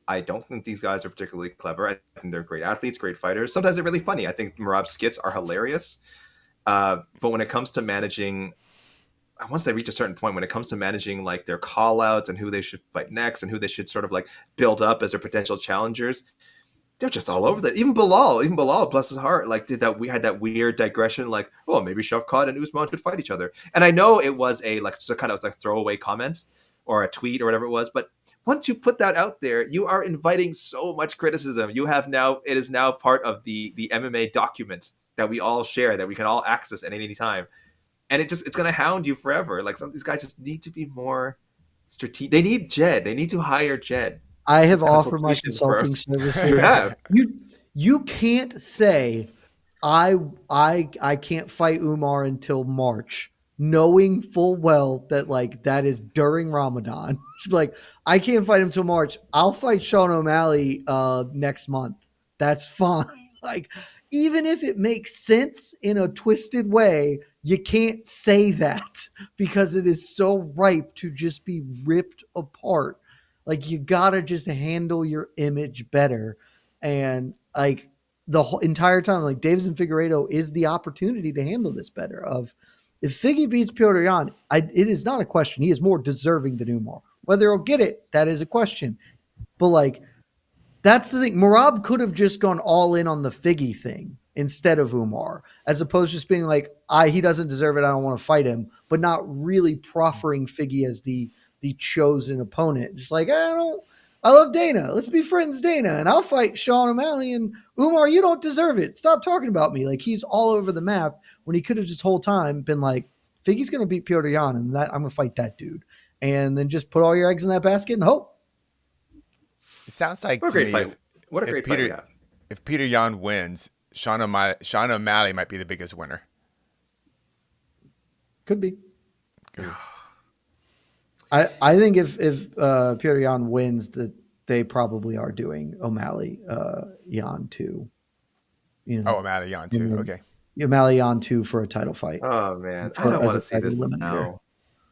[SPEAKER 3] I don't think these guys are particularly clever. I think they're great athletes, great fighters. Sometimes they're really funny. I think Merab's skits are hilarious. But when it comes to managing, once they reach a certain point, when it comes to managing like their call outs and who they should fight next and who they should sort of like build up as their potential challengers, they're just all over that. Even Bilal, bless his heart, like we had that weird digression, like, oh, maybe Shavkat and Usman should fight each other. And I know it was a like just a kind of like throwaway comment or a tweet or whatever it was, but once you put that out there, you are inviting so much criticism. It is now part of the MMA document that we all share, that we can all access at any time. And it's going to hound you forever. Like some of these guys just need to be more strategic. They need Jed. They need to hire Jed.
[SPEAKER 2] I have offered my consulting services.
[SPEAKER 3] You have.
[SPEAKER 2] You can't say I can't fight Umar until March, knowing full well that like that is during Ramadan. Like I can't fight him till March. I'll fight Sean O'Malley next month. That's fine. Like even if it makes sense in a twisted way, you can't say that because it is so ripe to just be ripped apart. Like you gotta just handle your image better. And like the whole entire time, like Deiveson Figueiredo is the opportunity to handle this better. Of if Figgy beats Petr Yan, it is not a question. He is more deserving than Umar. Whether he'll get it, that is a question. But like that's the thing. Merab could have just gone all in on the Figgy thing instead of Umar, as opposed to just being like, he doesn't deserve it. I don't want to fight him, but not really proffering Figgy as the chosen opponent. Just like, I love Dana. Let's be friends, Dana. And I'll fight Sean O'Malley, and Umar, you don't deserve it. Stop talking about me. Like he's all over the map when he could have just whole time been like, Figgy's going to beat Petr Yan and that I'm going to fight that dude. And then just put all your eggs in that basket and hope.
[SPEAKER 1] It sounds like
[SPEAKER 3] what a great fight. What a great fight we have.
[SPEAKER 1] If Petr Yan wins, Sean O'Malley might be the biggest winner.
[SPEAKER 2] Could be. I think if Petr Yan wins, that they probably are doing O'Malley Yan 2. You know,
[SPEAKER 1] O'Malley Yan 2. Okay.
[SPEAKER 2] O'Malley Yan 2 for a title fight.
[SPEAKER 3] Oh man, I don't want to see this now.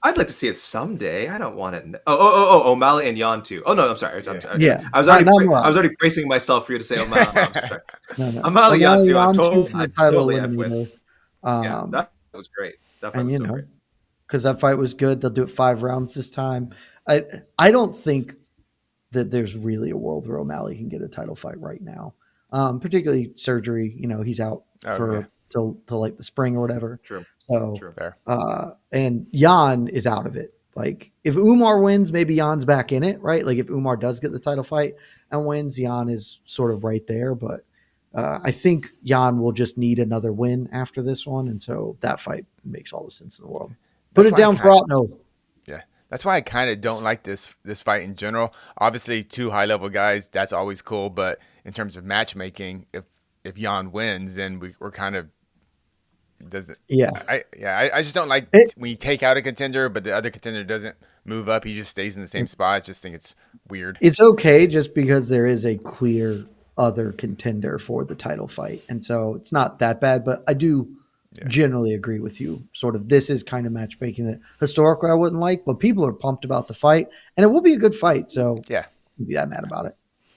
[SPEAKER 3] I'd like to see it someday. I don't want it. O'Malley and Yan 2. Oh no, I'm sorry. I'm sorry.
[SPEAKER 2] Yeah,
[SPEAKER 3] I was already bracing myself for you to say O'Malley. No, I'm sorry.
[SPEAKER 2] No.
[SPEAKER 3] O'Malley Yan 2. I'm
[SPEAKER 2] totally
[SPEAKER 3] F with. Yeah, that was great. That fight was so great.
[SPEAKER 2] Because that fight was good. They'll do it 5 rounds this time. I don't think that there's really a world where O'Malley can get a title fight right now. Particularly surgery. You know, he's out till like the spring or whatever.
[SPEAKER 3] True.
[SPEAKER 2] So,
[SPEAKER 3] True.
[SPEAKER 2] And Yan is out of it. Like if Umar wins, maybe Yan's back in it, right? Like if Umar does get the title fight and wins, Yan is sort of right there. But I think Yan will just need another win after this one. And so that fight makes all the sense in the world. Put it down for Otno.
[SPEAKER 1] Yeah. That's why I kind of don't like this fight in general. Obviously, 2 high-level guys, that's always cool. But in terms of matchmaking, if Yan wins, then we're kind of doesn't.
[SPEAKER 2] Yeah.
[SPEAKER 1] I just don't like
[SPEAKER 2] It,
[SPEAKER 1] when you take out a contender, but the other contender doesn't move up. He just stays in the same spot. I just think it's weird.
[SPEAKER 2] it's okay just because there is a clear other contender for the title fight. And so it's not that bad, but I do generally agree with you. Sort of this is kind of matchmaking that historically I wouldn't like, but people are pumped about the fight and it will be a good fight. So
[SPEAKER 1] Yeah.
[SPEAKER 2] don't be that mad about it.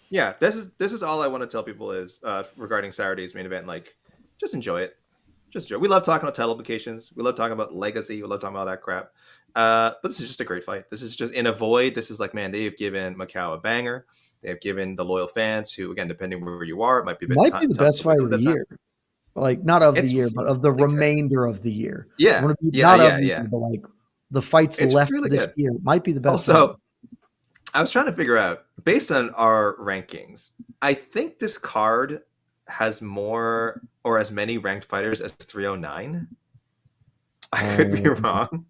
[SPEAKER 3] Yeah, this is all I want to tell people is regarding Saturday's main event. Like, just enjoy it. Just enjoy it. We love talking about title implications. We love talking about legacy. We love talking about all that crap. But this is just a great fight. This is just in a void. This is like, man, they have given Macau a banger. They have given the loyal fans who, again, depending where you are, it might be a bit
[SPEAKER 2] Might be the best fight of the year. Like not of the year, but of the remainder of the year.
[SPEAKER 3] Yeah,
[SPEAKER 2] not of the year, but like the fights left
[SPEAKER 3] really
[SPEAKER 2] this year might be the best.
[SPEAKER 3] Also, I was trying to figure out, based on our rankings, I think this card has more or as many ranked fighters as 309. I could be wrong.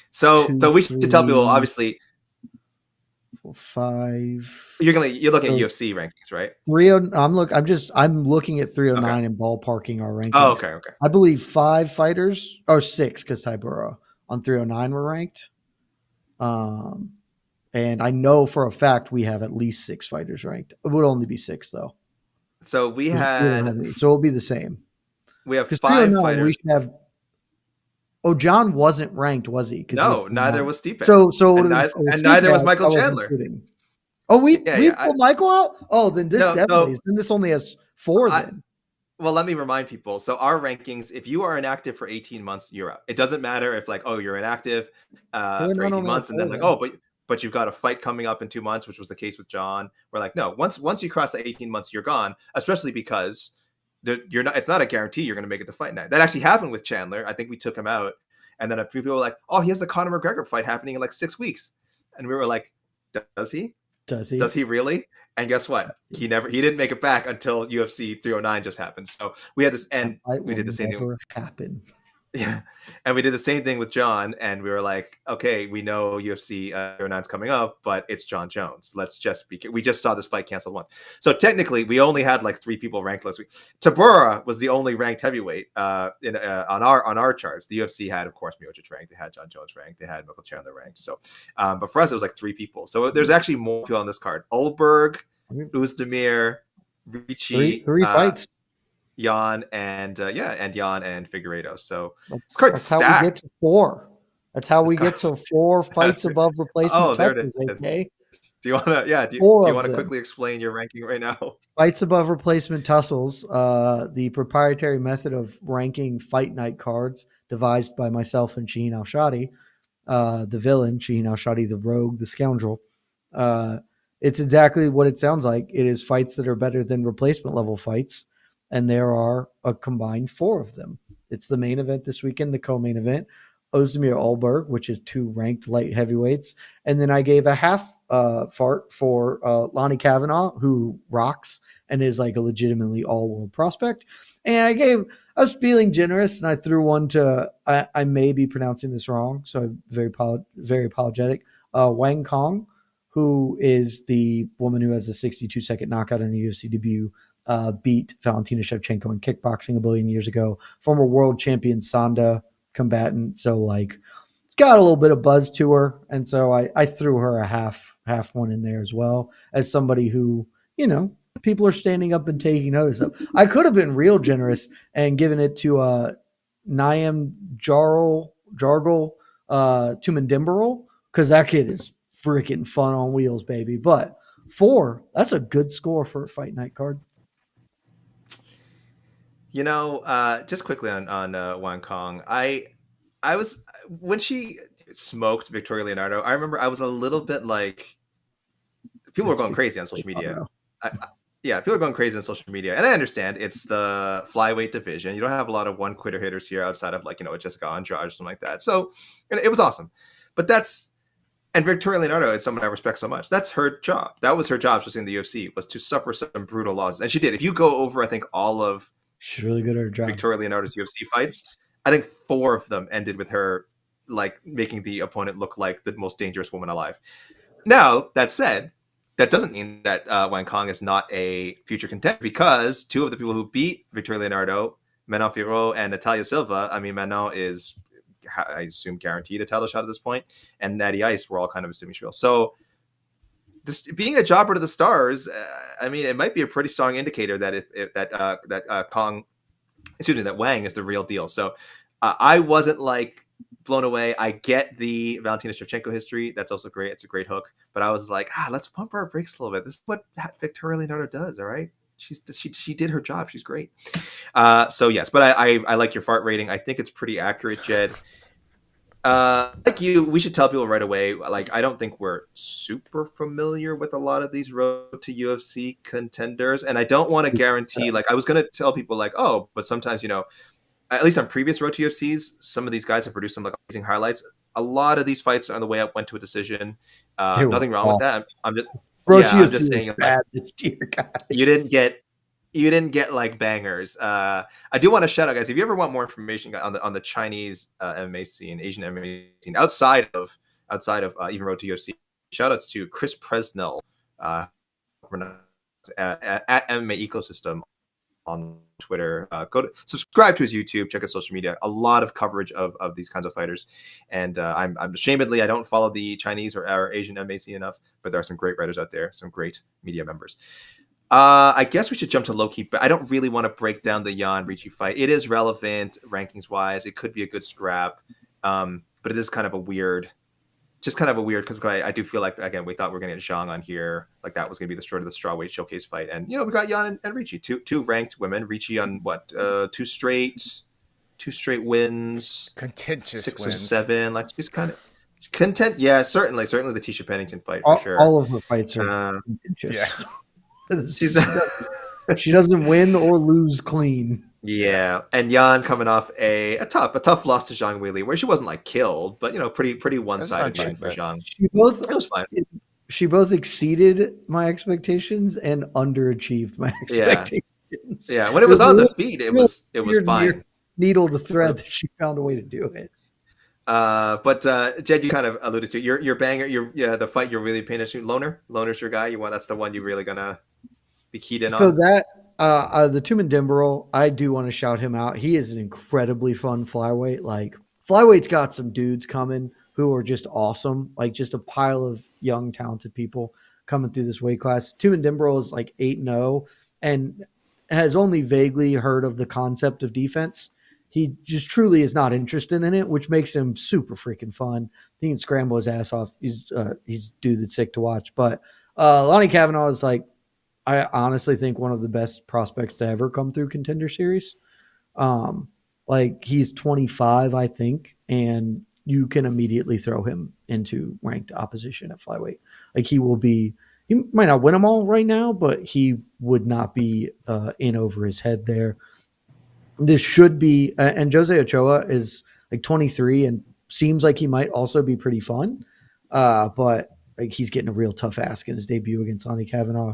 [SPEAKER 3] So we should tell people, obviously,
[SPEAKER 2] 5.
[SPEAKER 3] You're looking at UFC rankings, right?
[SPEAKER 2] I'm looking at 309 and ballparking our rankings.
[SPEAKER 3] Oh, okay.
[SPEAKER 2] I believe 5 fighters or 6 because Tybura on 309 were ranked. And I know for a fact we have at least 6 fighters ranked. It would only be 6 though.
[SPEAKER 3] So we had,
[SPEAKER 2] so it'll be the same.
[SPEAKER 3] We have 5 fighters. We should have.
[SPEAKER 2] Oh, John wasn't ranked, was he?
[SPEAKER 3] No, neither was Stipe.
[SPEAKER 2] And
[SPEAKER 3] neither was Michael Chandler.
[SPEAKER 2] Oh, we pulled Michael out? Oh, then this definitely is. Then this only has 4 then.
[SPEAKER 3] Well, let me remind people. So our rankings, if you are inactive for 18 months, you're out. It doesn't matter if like, oh, you're inactive for 18 months and then like, oh, but you've got a fight coming up in 2 months, which was the case with John. We're like, no, once you cross the 18 months, you're gone, especially because it's not a guarantee you're going to make it to fight night. That actually happened with Chandler. I think we took him out. And then a few people were like, oh, he has the Conor McGregor fight happening in like 6 weeks. And we were like, does he? Does he really? And guess what? He didn't make it back until UFC 309 just happened. So we had this, and we did the same thing.
[SPEAKER 2] Happen.
[SPEAKER 3] Yeah. And we did the same thing with John. And we were like, okay, we know UFC 309 is coming up, but it's John Jones. We just saw this fight canceled once. So technically we only had like 3 people ranked last week. Tybura was the only ranked heavyweight on our charts. The UFC had, of course, Miocic ranked. They had John Jones ranked. They had Michael Chandler ranked. So, but for us, it was like 3 people. So there's actually more people on this card. Ulberg, Oezdemir, Ricci.
[SPEAKER 2] 3 fights.
[SPEAKER 3] Yan and Yan and Figueiredo. So
[SPEAKER 2] that's how we get to 4. That's how we get to 4 fights above replacement.
[SPEAKER 3] Oh, there it is.
[SPEAKER 2] Okay.
[SPEAKER 3] Do you want to? Do you want to quickly explain your ranking right now?
[SPEAKER 2] Fights above replacement tussles. The proprietary method of ranking fight night cards devised by myself and Shaheen Al-Shadi, the villain, Shaheen Al-Shadi, the rogue, the scoundrel. It's exactly what it sounds like. It is fights that are better than replacement level fights. And there are a combined 4 of them. It's the main event this weekend, the co-main event, Oezdemir Ulberg, which is 2 ranked light heavyweights. And then I gave a half fart for Lonnie Kavanaugh, who rocks and is like a legitimately all-world prospect. And I was feeling generous, and I threw one to, I may be pronouncing this wrong, so I'm very apologetic, Wang Kong, who is the woman who has a 62-second knockout in a UFC debut, beat Valentina Shevchenko in kickboxing a billion years ago, former world champion Sanda combatant. So like it's got a little bit of buzz to her. And so I threw her a half one in there as well as somebody who, people are standing up and taking notice of. I could have been real generous and given it to Niam Jargle Tumandimbaril, because that kid is freaking fun on wheels, baby. But 4, that's a good score for a fight night card.
[SPEAKER 3] Just quickly on Wang Kong, I was, when she smoked Victoria Leonardo, I remember I was a little bit like, people were going crazy on social media. People are going crazy on social media, and I understand it's the flyweight division. You don't have a lot of one-quitter hitters here outside of like Jessica Andrade or something like that. So it was awesome, but and Victoria Leonardo is someone I respect so much. That's her job. That was her job, especially in the UFC, was to suffer some brutal losses, and she did. If you go over, I think all of
[SPEAKER 2] she's really good at her job.
[SPEAKER 3] Victoria Leonardo's UFC fights, I think 4 of them ended with her like making the opponent look like the most dangerous woman alive. Now, that said, that doesn't mean that Wang Kong is not a future contender, because 2 of the people who beat Victoria Leonardo Manon Fiorot and Natalia Silva. I mean, Manon is, I assume, guaranteed a title shot at this point, and Natty Ice, we're all kind of assuming she will. So, just being a jobber to the stars, I mean, it might be a pretty strong indicator that that Wang is the real deal. So, I wasn't like blown away. I get the Valentina Shevchenko history. That's also great. It's a great hook. But I was like, let's pump our brakes a little bit. This is what Victoria Leonardo does. All right. She did her job. She's great. So yes, but I like your fart rating. I think it's pretty accurate, Jed. Like you, we should tell people right away. Like, I don't think we're super familiar with a lot of these road to UFC contenders, and I don't want to guarantee. Like, I was going to tell people like, oh, but sometimes, you know, at least on previous road to UFCs, some of these guys have produced some like amazing highlights. A lot of these fights on the way up went to a decision. Nothing wrong with that. I'm just saying, like,
[SPEAKER 2] this tier, guys.
[SPEAKER 3] You didn't get like bangers. I do want to shout out, guys, if you ever want more information on the Chinese MMA scene, Asian MMA scene, outside of even road to UFC, shout outs to Chris Presnell at MMA Ecosystem on Twitter. Go to subscribe to his YouTube, check his social media. A lot of coverage of these kinds of fighters. And I'm ashamedly, I don't follow the Chinese or Asian MMA scene enough, but there are some great writers out there, some great media members. I guess we should jump to low-key, but I don't really want to break down the Yan Ricci fight. It is relevant rankings-wise. It could be a good scrap, but it is kind of a weird because I do feel like, again, we thought we were going to get Zhang on here. Like, that was going to be the sort of the strawweight showcase fight. And, you know, we got Yan and Ricci, two ranked women. Ricci on what, two straight wins.
[SPEAKER 1] Contentious
[SPEAKER 3] 6
[SPEAKER 1] wins.
[SPEAKER 3] or 7. Like, she's kind of content. Yeah, certainly the Tisha Pennington fight for sure.
[SPEAKER 2] All of her fights are contentious.
[SPEAKER 3] Yeah.
[SPEAKER 2] She doesn't win or lose clean.
[SPEAKER 3] Yeah, and Yan coming off a tough loss to Zhang Weili, where she wasn't like killed, but, you know, pretty one-sided win for Zhang. It was fine.
[SPEAKER 2] She both exceeded my expectations and underachieved my expectations.
[SPEAKER 3] Yeah. When it was on the feed, it was fine.
[SPEAKER 2] Needle to thread that she found a way to do it.
[SPEAKER 3] But Jed, you kind of alluded to your banger, the fight you're really paying attention to. Loner's your guy. That's the one you're really gonna be keyed in on.
[SPEAKER 2] So that the Tumen Dimbrell, I do want to shout him out. He is an incredibly fun flyweight. Like, flyweight's got some dudes coming who are just awesome. Like, just a pile of young, talented people coming through this weight class. Tumen Dimbrell is like 8-0 and has only vaguely heard of the concept of defense. He just truly is not interested in it, which makes him super freaking fun. He can scramble his ass off. He's dude that's sick to watch. But Lonnie Kavanaugh is, like, I honestly think one of the best prospects to ever come through Contender Series. Like, he's 25, I think, and you can immediately throw him into ranked opposition at flyweight. Like, he might not win them all right now, but he would not be in over his head there. This should be, and Jose Ochoa is like 23 and seems like he might also be pretty fun. But like, he's getting a real tough ask in his debut against Lonnie Kavanaugh,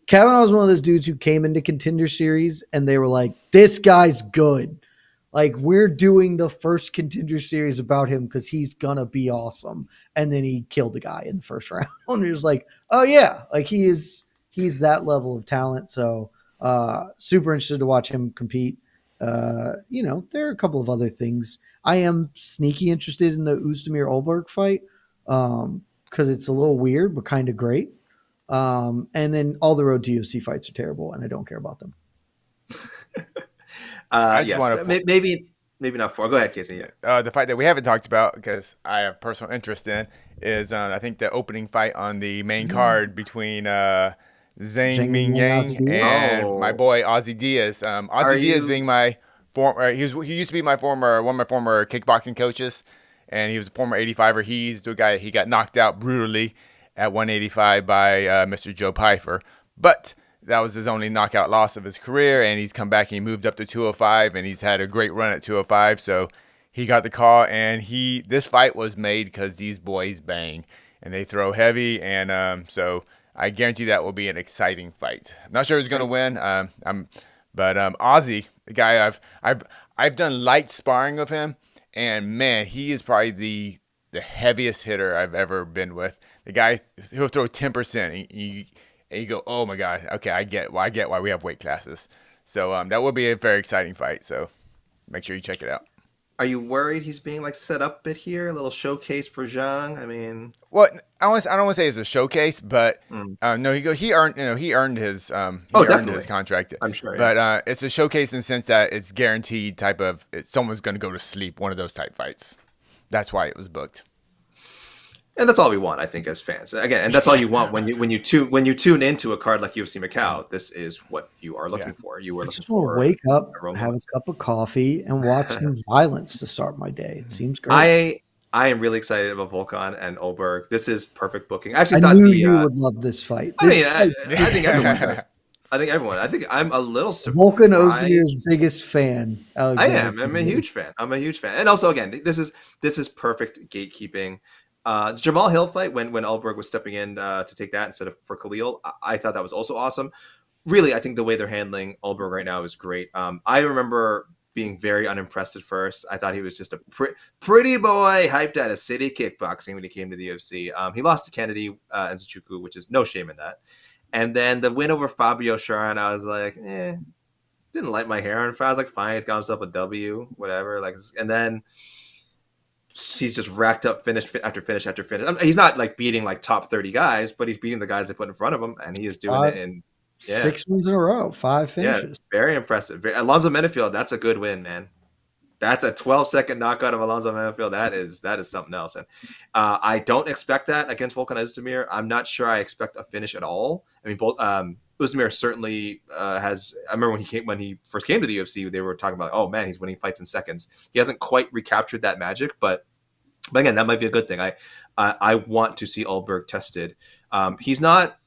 [SPEAKER 2] Kavanaugh is one of those dudes who came into Contender Series and they were like, this guy's good. Like, we're doing the first Contender Series about him because he's going to be awesome. And then he killed the guy in the first round. And you're just like, oh yeah, like, he's that level of talent. So super interested to watch him compete. You know, there are a couple of other things. I am sneaky interested in the Oezdemir Ulberg fight. Because it's a little weird, but kind of great. And then all the road to UFC fights are terrible, and I don't care about them.
[SPEAKER 3] Yes, maybe not 4. Go ahead, Casey.
[SPEAKER 1] The fight that we haven't talked about, because I have personal interest in, is I think the opening fight on the main card between Zhang Mingyang and my boy Ozzy Diaz. Diaz being my former, he used to be one of my former kickboxing coaches. And he was a former 85er. He's the guy, he got knocked out brutally at 185 by Mr. Joe Pyfer. But that was his only knockout loss of his career. And he's come back and he moved up to 205. And he's had a great run at 205. So he got the call. And this fight was made because these boys bang. And they throw heavy. And so I guarantee that will be an exciting fight. I'm not sure who's going to win. But Ozzy, the guy I've done light sparring with him. And, man, he is probably the heaviest hitter I've ever been with. The guy, he'll throw 10%. And you go, oh, my God. Okay, I get why we have weight classes. So that will be a very exciting fight. So make sure you check it out.
[SPEAKER 3] Are you worried he's being like set up a bit here? A little showcase for Zhang? I mean,
[SPEAKER 1] well, I don't want to say it's a showcase, but no, he earned his his contract.
[SPEAKER 3] I'm sure,
[SPEAKER 1] but it's a showcase in the sense that it's guaranteed type of someone's going to go to sleep. One of those type fights. That's why it was booked.
[SPEAKER 3] And that's all we want, I think, as fans. Again, and that's all you want when you tune into a card like UFC Macau. This is what you are looking for. You were looking for.
[SPEAKER 2] Wake up, have a cup of coffee, and watch some violence to start my day. It seems great.
[SPEAKER 3] I am really excited about Volkan and Ulberg. This is perfect booking. I actually
[SPEAKER 2] I knew you would love this fight.
[SPEAKER 3] I think everyone does. I think I'm a little surprised.
[SPEAKER 2] Volkan Oezdemir's biggest fan.
[SPEAKER 3] I'm a huge fan. And also, again, this is perfect gatekeeping. The Jamal Hill fight when Ulberg was stepping in to take that instead of for Khalil, I thought that was also awesome. Really, I think the way they're handling Ulberg right now is great. I remember being very unimpressed at first. I thought he was just a pretty boy hyped out of city kickboxing when he came to the UFC. He lost to Kennedy and Nzechukwu, which is no shame in that. And then the win over Fabio Sharan, I was like, didn't light my hair on fire. I was like, fine, he's got himself a W, whatever. Like, and then he's just racked up finish after finish after finish. I mean, he's not like beating like top 30 guys, but he's beating the guys they put in front of him, and he is doing it in
[SPEAKER 2] 6 wins in a row, 5 finishes.
[SPEAKER 3] Yeah, very impressive. Alonzo Menefield, that's a good win, man. That's a 12-second knockout of Alonzo Menefield. That is something else. And I don't expect that against Volkan Oezdemir. I'm not sure I expect a finish at all. I mean, Oezdemir certainly has. I remember when he first came to the UFC, they were talking about, oh man, he's winning fights in seconds. He hasn't quite recaptured that magic, but again, that might be a good thing. I want to see Ulberg tested. He's not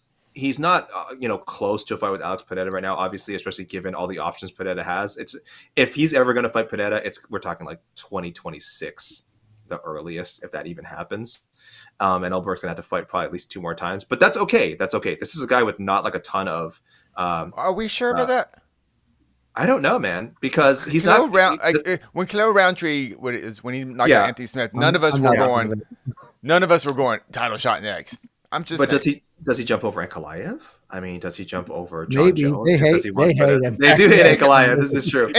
[SPEAKER 3] close to a fight with Alex Pereira right now, obviously, especially given all the options Pereira has. If he's ever going to fight Pereira, we're talking like 2026, the earliest, if that even happens. And Ulberg's going to have to fight probably at least 2 more times, but that's okay. That's okay. This is a guy with not like a ton of.
[SPEAKER 1] Are we sure about that?
[SPEAKER 3] I don't know, man, because he's not.
[SPEAKER 1] When Khalil Roundtree when he knocked out Anthony Smith, none of us were going title shot next. I'm just.
[SPEAKER 3] But does he jump over Ankalaev? I mean, does he jump over John
[SPEAKER 2] Maybe.
[SPEAKER 3] Jones?
[SPEAKER 2] They
[SPEAKER 3] do hate Ankalaev. This is true.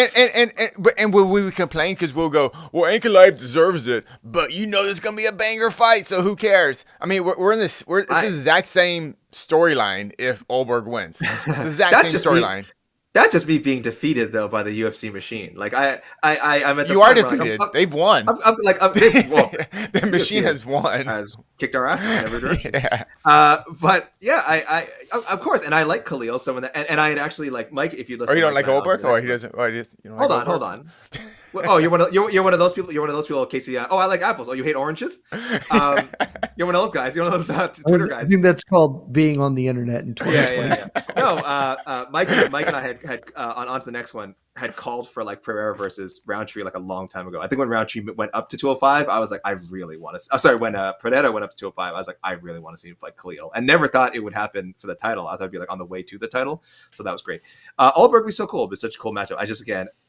[SPEAKER 1] And will we complain because we'll go, well, Ankalaev deserves it, but there's gonna be a banger fight, so who cares? I mean, we're in this. It's the exact same storyline if Ulberg wins. It's the exact same storyline.
[SPEAKER 3] That's just me being defeated though by the UFC machine. Like I'm at the.
[SPEAKER 1] You are defeated. They've won.
[SPEAKER 3] The
[SPEAKER 1] machine has won.
[SPEAKER 3] Has kicked our asses in every direction.
[SPEAKER 1] Yeah.
[SPEAKER 3] But yeah, I of course, and I like Khalil. So and I had actually like Mike. If you listen,
[SPEAKER 1] you don't like Ulberg, or he doesn't.
[SPEAKER 3] Hold on. Oh, you're one of those people. You're one of those people, Casey. I like apples. Oh, you hate oranges? You're one of those guys. You're one of those Twitter guys.
[SPEAKER 2] I think that's called being on the internet in 2020.
[SPEAKER 3] Yeah. No, Mike and I had on to the next one had called for like Pereira versus Roundtree like a long time ago. I think when Roundtree went up to 205, I was like, I really want to. When Pereira went up to 205, I was like, I really want to see him fight Khalil. And never thought it would happen for the title. I thought it'd be like on the way to the title. So that was great. Ulberg was so cool. It was such a cool matchup.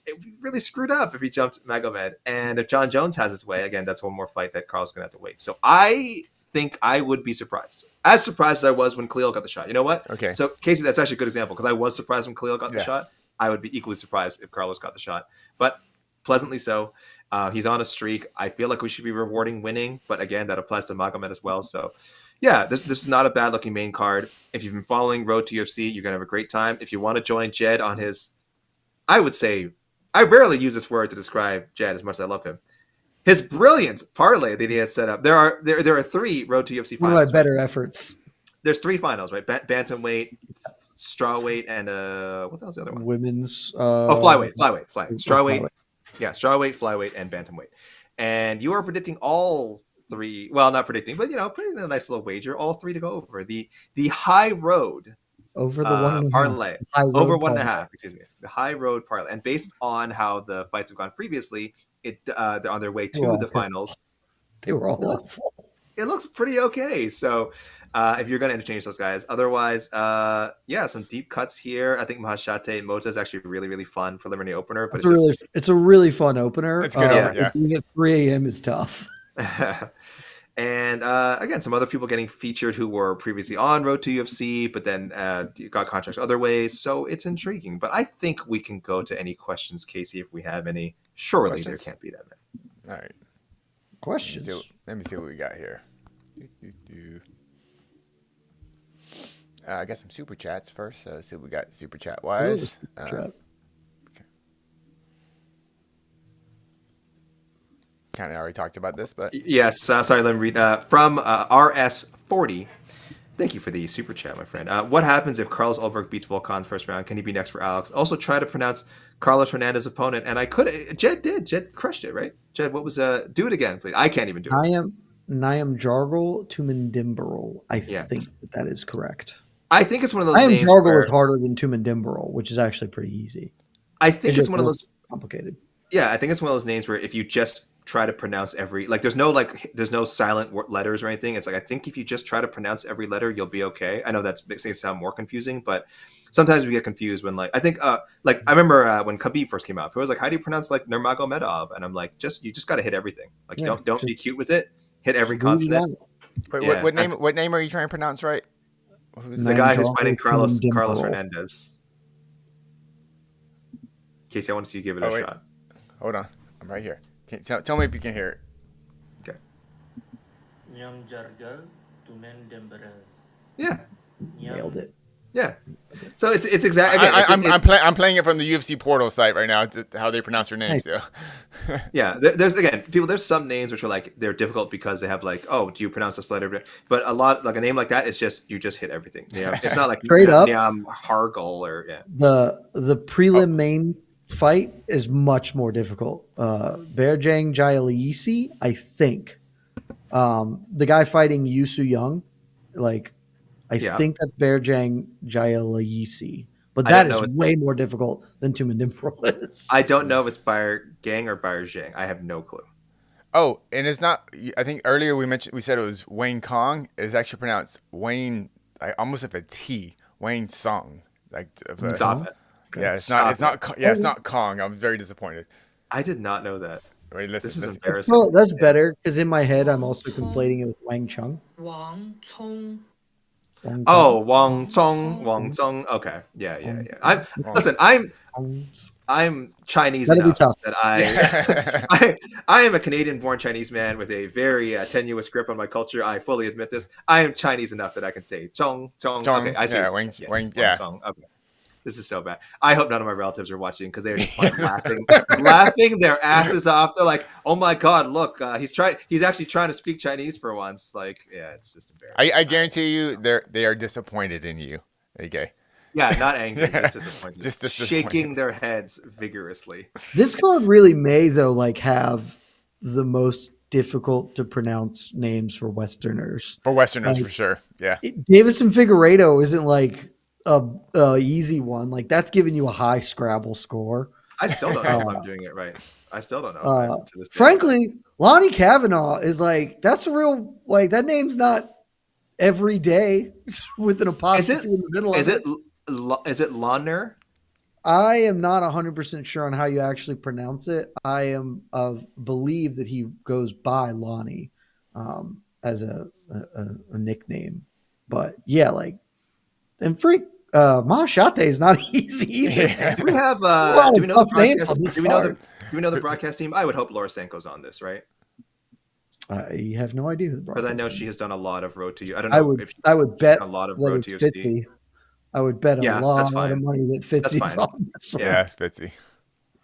[SPEAKER 3] It really screwed up if he jumped Magomed. And if John Jones has his way, again, that's one more fight that Carl's going to have to wait. So I think I would be surprised. As surprised as I was when Khalil got the shot. You know what?
[SPEAKER 1] Okay.
[SPEAKER 3] So, Casey, that's actually a good example because I was surprised when Khalil got the shot. I would be equally surprised if Carlos got the shot. But pleasantly so. He's on a streak. I feel like we should be rewarding winning. But again, that applies to Magomed as well. So, yeah, this is not a bad-looking main card. If you've been following Road to UFC, you're going to have a great time. If you want to join Jed on his, I would say, I rarely use this word to describe Jed as much as I love him. His brilliant parlay that he has set up. There are 3 Road to UFC finals.
[SPEAKER 2] One of my better efforts.
[SPEAKER 3] There's 3 finals, right? Bantamweight, strawweight, and what else the other one?
[SPEAKER 2] Women's.
[SPEAKER 3] Flyweight. Strawweight. Yeah, strawweight, flyweight, and bantamweight. And you are predicting all 3. Well, not predicting, but putting in a nice little wager. All 3 to go over the high road.
[SPEAKER 2] Over the 1.5
[SPEAKER 3] parlay. Over 1.5. Excuse me. The high road parlay, and based on how the fights have gone previously, they're on their way to the finals.
[SPEAKER 2] They were all awful.
[SPEAKER 3] It looks pretty okay. So if you're going to interchange those guys, otherwise, some deep cuts here. I think Mahashate Mota is actually really, really fun preliminary opener, but
[SPEAKER 2] it's a really fun opener.
[SPEAKER 1] It's good.
[SPEAKER 2] Being at 3 a.m. is tough.
[SPEAKER 3] And again, some other people getting featured who were previously on Road to UFC, but then got contracts other ways. So it's intriguing. But I think we can go to any questions, Casey, if we have any. Surely there can't be that many.
[SPEAKER 1] All right.
[SPEAKER 2] Questions.
[SPEAKER 1] Let me see what we got here. I got some super chats first. So let's see what we got super chat wise. Kind of already talked about this, but
[SPEAKER 3] yes. Sorry, let me read from RS40. Thank you for the super chat, my friend. What happens if Carlos Ulberg beats Volkan first round? Can he be next for Alex? Also, try to pronounce Carlos Hernandez's opponent, and I could. Jed did. Jed crushed it, right? Jed, what was do it again, please? I can't even do it.
[SPEAKER 2] Niam Jargal Tumendimbarol. I think that is correct.
[SPEAKER 3] I think it's one of those names.
[SPEAKER 2] Niam Jargal is harder than Tumendimbarol, which is actually pretty easy.
[SPEAKER 3] I think it's one of those
[SPEAKER 2] complicated.
[SPEAKER 3] Yeah, I think it's one of those names where if you just try to pronounce every there's no silent letters or anything. It's like I think if you just try to pronounce every letter, you'll be okay. I know that's makes it sound more confusing, but sometimes we get confused when I think I remember when Khabib first came out, it was like, how do you pronounce Nurmagomedov? And I'm like, you just got to hit everything. Don't be cute with it. Hit every consonant.
[SPEAKER 1] Wait, what name are you trying to pronounce right?
[SPEAKER 3] Who's the guy who's fighting Carlos Hernandez? Casey, I want to see you give it a shot.
[SPEAKER 1] Hold on, I'm right here. Tell me if you can hear it.
[SPEAKER 3] Okay. Yeah.
[SPEAKER 2] Nailed it.
[SPEAKER 3] Yeah. So it's exactly.
[SPEAKER 1] I'm playing it from the UFC portal site right now. How they pronounce their names.
[SPEAKER 2] Nice.
[SPEAKER 1] So.
[SPEAKER 3] Yeah. There's some names which are they're difficult because they have do you pronounce this letter? But a lot a name like that is you just hit everything. It's not like
[SPEAKER 2] straight up
[SPEAKER 3] Hargal or
[SPEAKER 2] the prelim main fight is much more difficult. Berjang Jayalisi, I think. The guy fighting Yusu Young, I think that's Berjang Jayalisi. But that is way more difficult than Tumendimbarol is.
[SPEAKER 3] I don't know if it's Bayer Gang or Bayer Zhang. I have no clue.
[SPEAKER 1] Oh, and it's not. I think earlier we said it was Wayne Kong. It's actually pronounced Wayne, almost with a T. Wayne Song.
[SPEAKER 3] Stop it.
[SPEAKER 1] Yeah, it's not Kong. I was very disappointed.
[SPEAKER 3] I did not know that.
[SPEAKER 1] Wait,
[SPEAKER 3] this is embarrassing.
[SPEAKER 2] Well, that's better because in my head I'm also conflating it with Wang Chung.
[SPEAKER 3] Wang Cong. Okay, yeah. I'm Chinese enough that I am a Canadian-born Chinese man with a very tenuous grip on my culture. I fully admit this. I am Chinese enough that I can say Chong. Okay, I see.
[SPEAKER 1] Yeah, Wang,
[SPEAKER 3] Chong. Okay. This is so bad. I hope none of my relatives are watching because they're just laughing their asses off. They're like, "Oh my god, look! He's actually trying to speak Chinese for once." It's just embarrassing.
[SPEAKER 1] I guarantee you, they are disappointed in you. Okay.
[SPEAKER 3] Yeah, not angry, just disappointed. Just shaking their heads vigorously.
[SPEAKER 2] This card really may have the most difficult to pronounce names for Westerners.
[SPEAKER 1] For sure. Yeah.
[SPEAKER 2] Deiveson Figueiredo isn't a easy one. That's giving you a high Scrabble score.
[SPEAKER 3] I still don't know if I'm doing it right. I still don't know.
[SPEAKER 2] Frankly, Lonnie Kavanaugh is that's a real that name's not every day with an apostrophe in the middle of it.
[SPEAKER 3] Is it Lonner?
[SPEAKER 2] I am not 100% sure on how you actually pronounce it. I am believe that he goes by Lonnie as a nickname. But yeah, and freak Mashate is not easy either.
[SPEAKER 3] Yeah. We have do we know the broadcast team? I would hope Laura Sanko's on this, right?
[SPEAKER 2] I have no idea
[SPEAKER 3] because I know she has done a lot of Road to You. I don't know
[SPEAKER 2] I would bet
[SPEAKER 3] a lot of Road to UFC.
[SPEAKER 2] I would bet a lot of money that Fitzy's on this one.
[SPEAKER 1] Yeah, it's Fitzy.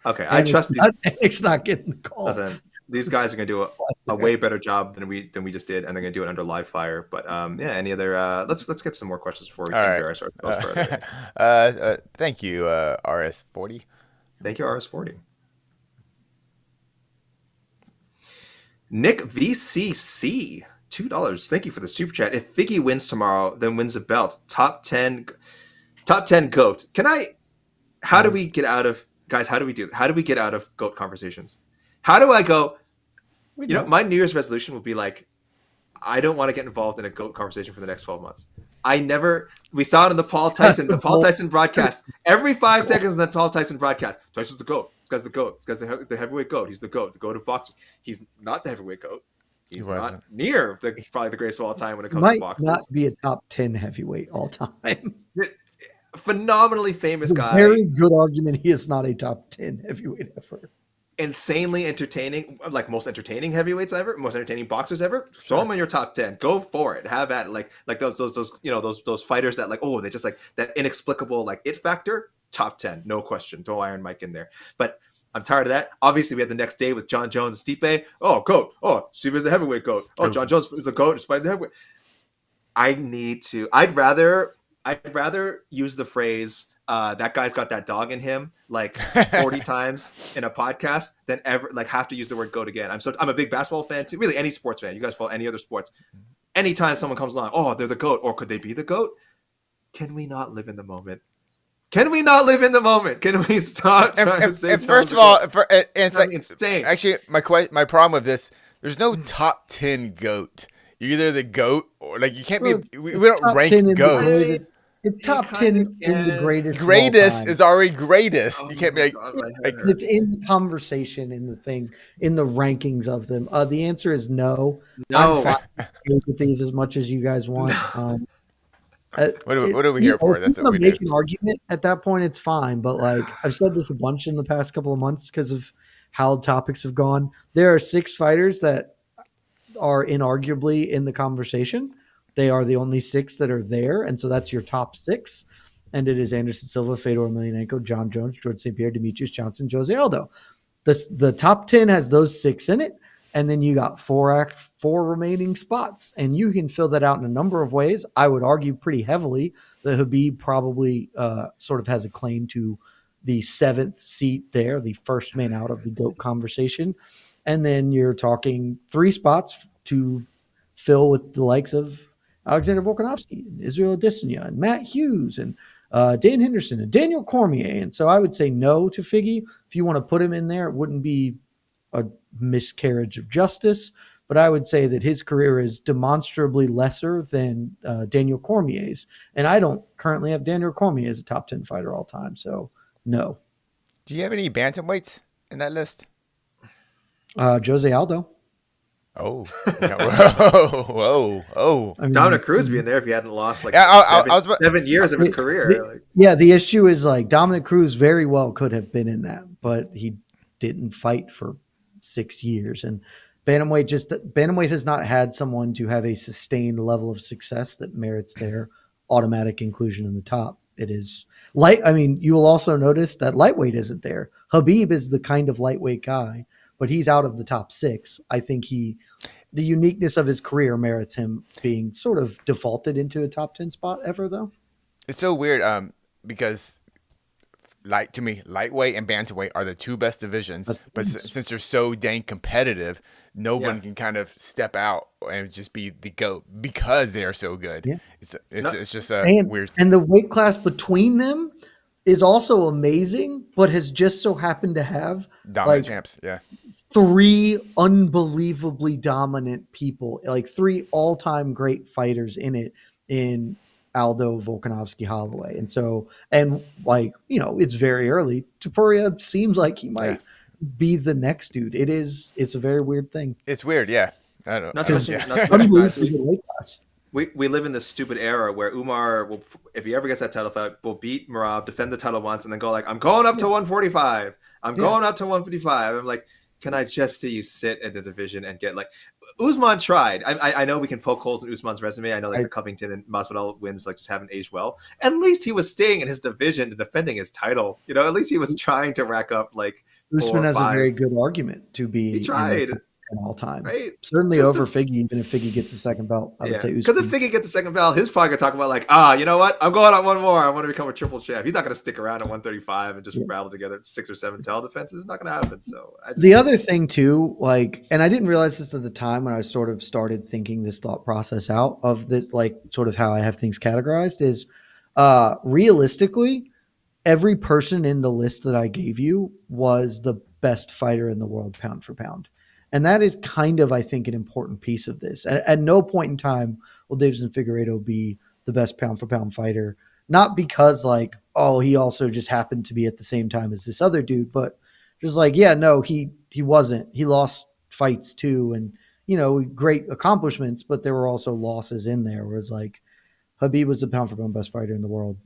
[SPEAKER 3] Okay, I trust these.
[SPEAKER 2] It's not getting the call.
[SPEAKER 3] Listen, these guys are going to do a way better job than we just did, and they're going to do it under live fire. But any other? Let's get some more questions before we embarrass ourselves further.
[SPEAKER 1] Thank you, RS40.
[SPEAKER 3] Thank you, RS40. Nick VCC, $2. Thank you for the super chat. If Figgy wins tomorrow, then wins the belt. Top 10 GOAT. How do we get out of guys? How do we get out of GOAT conversations? How do I go? My New Year's resolution would be I don't want to get involved in a GOAT conversation for the next 12 months. We saw it in the Paul Tyson broadcast. Every 5 seconds in the Paul Tyson broadcast, Tyson's the GOAT. This guy's the GOAT. This guy's the heavyweight GOAT. He's the GOAT. The GOAT of boxing. He's not the heavyweight GOAT. He's not
[SPEAKER 1] wasn't.
[SPEAKER 3] near probably the greatest of all time when it
[SPEAKER 2] He
[SPEAKER 3] comes to
[SPEAKER 2] might
[SPEAKER 3] boxes.
[SPEAKER 2] not be a top 10 heavyweight all time.
[SPEAKER 3] Phenomenally famous guy.
[SPEAKER 2] Very good argument. He is not a top 10 heavyweight ever.
[SPEAKER 3] Insanely entertaining, like most entertaining heavyweights ever, most entertaining boxers ever. Throw him in your top 10. Go for it. Have at it. Like those fighters that they just like that inexplicable like it factor. Top 10, no question. Throw Iron Mike in there. But I'm tired of that. Obviously, we had the next day with John Jones and Stipe. Oh, GOAT. Oh, Stipe is the heavyweight GOAT. Oh, John Jones is the GOAT. It's fighting the heavyweight. I'd rather use the phrase that guy's got that dog in him like 40 times in a podcast than ever have to use the word GOAT again. I'm a big basketball fan too. Really, any sports fan. You guys follow any other sports. Anytime someone comes along, oh, they're the GOAT, or could they be the GOAT? Can we not live in the moment? Can we not live in the moment? Can we stop trying to say something?
[SPEAKER 1] First of all, it's like
[SPEAKER 3] insane.
[SPEAKER 1] Actually, my problem with this, there's no top 10 GOAT. You're either the GOAT or you can't be. We don't rank GOATs.
[SPEAKER 2] It's top 10 in the greatest.
[SPEAKER 1] Greatest is already greatest. You can't be
[SPEAKER 3] God,
[SPEAKER 2] it's in the conversation, in the thing, in the rankings of them. The answer is no.
[SPEAKER 3] No.
[SPEAKER 2] I'm fine with these as much as you guys want.
[SPEAKER 1] What are we here for? That's what we do.
[SPEAKER 2] Make an argument at that point. It's fine, but I've said this a bunch in the past couple of months because of how topics have gone. There are 6 fighters that are inarguably in the conversation. They are the only 6 that are there, and so that's your top 6. And it is Anderson Silva, Fedor Emelianenko, John Jones, George St. Pierre, Demetrius Johnson, Jose Aldo. The top 10 has those 6 in it, and then you got 4 remaining spots, and you can fill that out in a number of ways. I would argue pretty heavily that Khabib probably sort of has a claim to the 7th seat there, the first man out of the GOAT conversation. And then you're talking 3 spots to fill with the likes of Alexander Volkanovski, and Israel Adesanya, and Matt Hughes, and Dan Henderson, and Daniel Cormier. And so I would say no to Figgy. If you want to put him in there, it wouldn't be a miscarriage of justice, but I would say that his career is demonstrably lesser than Daniel Cormier's. And I don't currently have Daniel Cormier as a top 10 fighter all time. So no.
[SPEAKER 1] Do you have any bantamweights in that list?
[SPEAKER 2] Jose Aldo.
[SPEAKER 1] Oh, whoa.
[SPEAKER 2] I mean,
[SPEAKER 3] Dominic Cruz being there if he hadn't lost 7 years of his career.
[SPEAKER 2] The issue is Dominic Cruz very well could have been in that, but he didn't fight for 6 years. And Bantamweight has not had someone to have a sustained level of success that merits their automatic inclusion in the top. It is light. I mean, you will also notice that lightweight isn't there. Khabib is the kind of lightweight guy, but he's out of the top 6. I think the uniqueness of his career merits him being sort of defaulted into a top 10 spot ever, though.
[SPEAKER 1] It's so weird because to me, lightweight and bantamweight are the 2 best divisions, but since they're so dang competitive, no one can kind of step out and just be the GOAT because they are so good. Yeah. It's just a weird thing.
[SPEAKER 2] And the weight class between them is also amazing, but has just so happened to have
[SPEAKER 1] dominant champs. Yeah.
[SPEAKER 2] 3 unbelievably dominant people, 3 all-time great fighters in it, in Aldo, Volkanovski, Holloway. And so, it's very early. Topuria seems like he might be the next dude. It's a very weird thing.
[SPEAKER 1] It's weird. Yeah. I don't know.
[SPEAKER 3] We live in this stupid era where Umar will, if he ever gets that title fight, will beat Merab, defend the title once, and then go I'm going up to 145. I'm going up to 155. I'm like, can I just see you sit in the division and get Usman tried. I know we can poke holes in Usman's resume. I know the Covington and Masvidal wins just haven't aged well. At least he was staying in his division and defending his title. At least he was trying to rack up
[SPEAKER 2] Usman has a very good argument to be.
[SPEAKER 3] He tried.
[SPEAKER 2] All time,
[SPEAKER 3] right?
[SPEAKER 2] Certainly just over Figgy, even if Figgy gets a second belt. I would say
[SPEAKER 3] because if Figgy gets a second belt, his probably gonna talk about you know what? I'm going on one more. I want to become a triple champ. He's not gonna stick around at 135 and just rattle together 6 or 7 title defenses. It's not gonna happen. So
[SPEAKER 2] the other thing too, and I didn't realize this at the time when I sort of started thinking this thought process out of the sort of how I have things categorized is realistically, every person in the list that I gave you was the best fighter in the world pound for pound. And that is kind of, I think, an important piece of this. At no point in time will Deiveson Figueiredo be the best pound-for-pound fighter, not because, he also just happened to be at the same time as this other dude, but just he wasn't. He lost fights too, and great accomplishments, but there were also losses in there. Where it's like Khabib was the pound for pound best fighter in the world.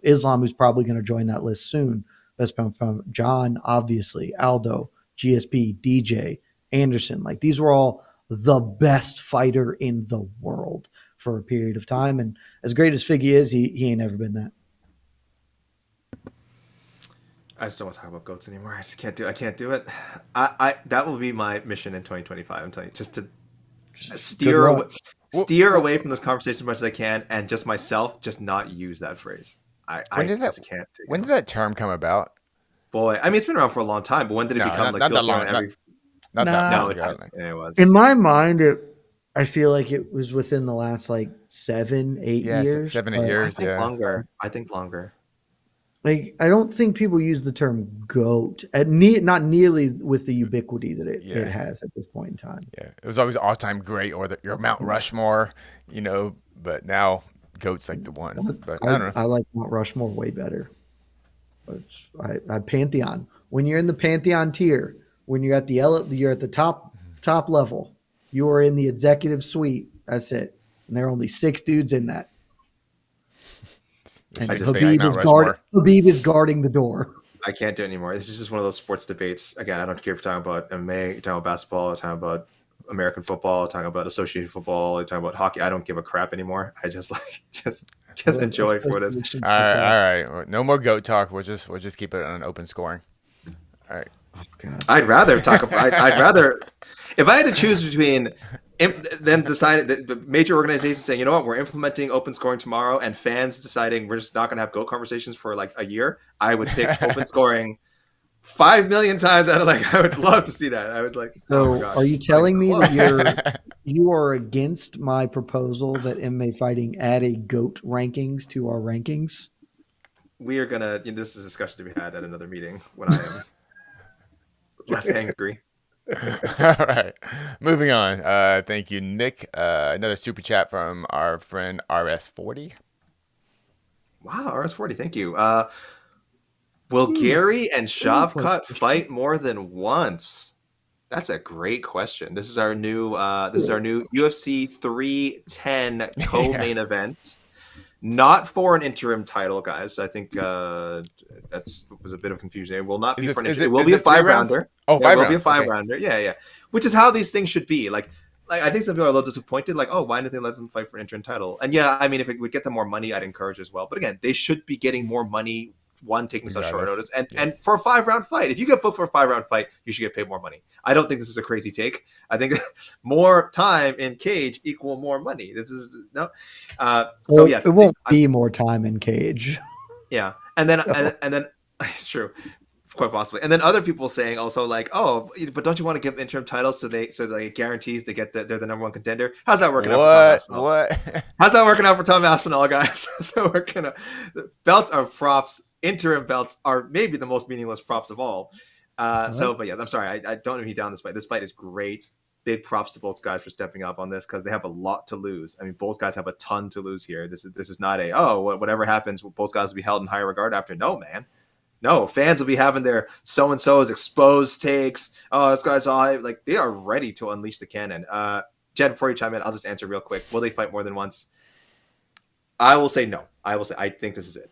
[SPEAKER 2] Islam, who's probably going to join that list soon, best pound for pound. John, obviously, Aldo, GSP, DJ, Anderson. Like these were all the best fighter in the world for a period of time. And as great as Figgy is, he ain't ever been that.
[SPEAKER 3] I just don't want to talk about GOATs anymore. I can't do it. I that will be my mission in 2025. I'm telling you, just to steer away from those conversations as much as I can, and just myself, just not use that phrase. I just can't.
[SPEAKER 1] When did that term come about?
[SPEAKER 3] Boy, I mean, it's been around for a long time, but when did it become
[SPEAKER 1] not that long? Not that long ago.
[SPEAKER 3] It was.
[SPEAKER 2] In my mind, I feel like it was within the last 7-8 years.
[SPEAKER 1] 7 8 years.
[SPEAKER 3] Longer. I think longer.
[SPEAKER 2] Like, I don't think people use the term GOAT, not nearly with the ubiquity that it has at this point in time.
[SPEAKER 1] Yeah, it was always all-time great or your Mount Rushmore, but now GOAT's like the one. But I don't know.
[SPEAKER 2] I like Mount Rushmore way better. But I Pantheon. When you're in the Pantheon tier, when you're at the top level, you are in the executive suite. That's it. And there are only 6 dudes in that. And Khabib is guarding the door.
[SPEAKER 3] I can't do it anymore. This is just one of those sports debates. Again, I don't care if you're talking about MMA, you're talking about basketball, you're talking about American football, you're talking about associated football, you're talking about hockey. I don't give a crap anymore. I just enjoy for what it is.
[SPEAKER 1] All right. No more GOAT talk. We'll just keep it on an open scoring. All right.
[SPEAKER 2] Oh, God.
[SPEAKER 3] I'd rather talk about. I'd rather, if I had to choose between them deciding the major organizations saying, you know what, we're implementing open scoring tomorrow, and fans deciding we're just not going to have GOAT conversations for a year, I would pick open scoring 5 million times out of I would love to see that. I would like.
[SPEAKER 2] So, are you telling me that you are against my proposal that MMA fighting add a GOAT rankings to our rankings?
[SPEAKER 3] We are gonna. This is a discussion to be had at another meeting when I am less angry.
[SPEAKER 1] All right, moving on. Thank you, Nick. Another super chat from our friend RS40.
[SPEAKER 3] Wow, RS40, thank you. Will Gary and Shavkat fight more than once? That's a great question. This is our new UFC 310 co-main event. Not for an interim title, guys. I think that was a bit of confusion. It will not be for an interim. It will be a 5-rounder.
[SPEAKER 1] Oh, 5 rounds.
[SPEAKER 3] It will be a 5-rounder. Yeah. Which is how these things should be. Like I think some people are a little disappointed. Why didn't they let them fight for an interim title? And yeah, I mean, if it would get them more money, I'd encourage as well. But again, they should be getting more money. One, taking such short notice, and for a 5-round fight, if you get booked for a 5-round fight, you should get paid more money. I don't think this is a crazy take. I think more time in cage equal more money. This is no. So yes,
[SPEAKER 2] it won't be more time in cage.
[SPEAKER 3] Yeah, and then it's true, quite possibly. And then other people saying also but don't you want to give interim titles so it guarantees they're the number one contender? How's that working out for Tom Aspinall?
[SPEAKER 1] What?
[SPEAKER 3] How's that working out for Tom Aspinall, guys? So the belts are props. Interim belts are maybe the most meaningless props of all. But yes, I'm sorry. I don't know he down this fight. This fight is great. Big props to both guys for stepping up on this because they have a lot to lose. I mean, both guys have a ton to lose here. This is not whatever happens, both guys will be held in higher regard after. No, man. No, fans will be having their so-and-so's exposed takes. Oh, this guy's all they are ready to unleash the cannon. Jed, before you chime in, I'll just answer real quick. Will they fight more than once? I will say no. I think this is it.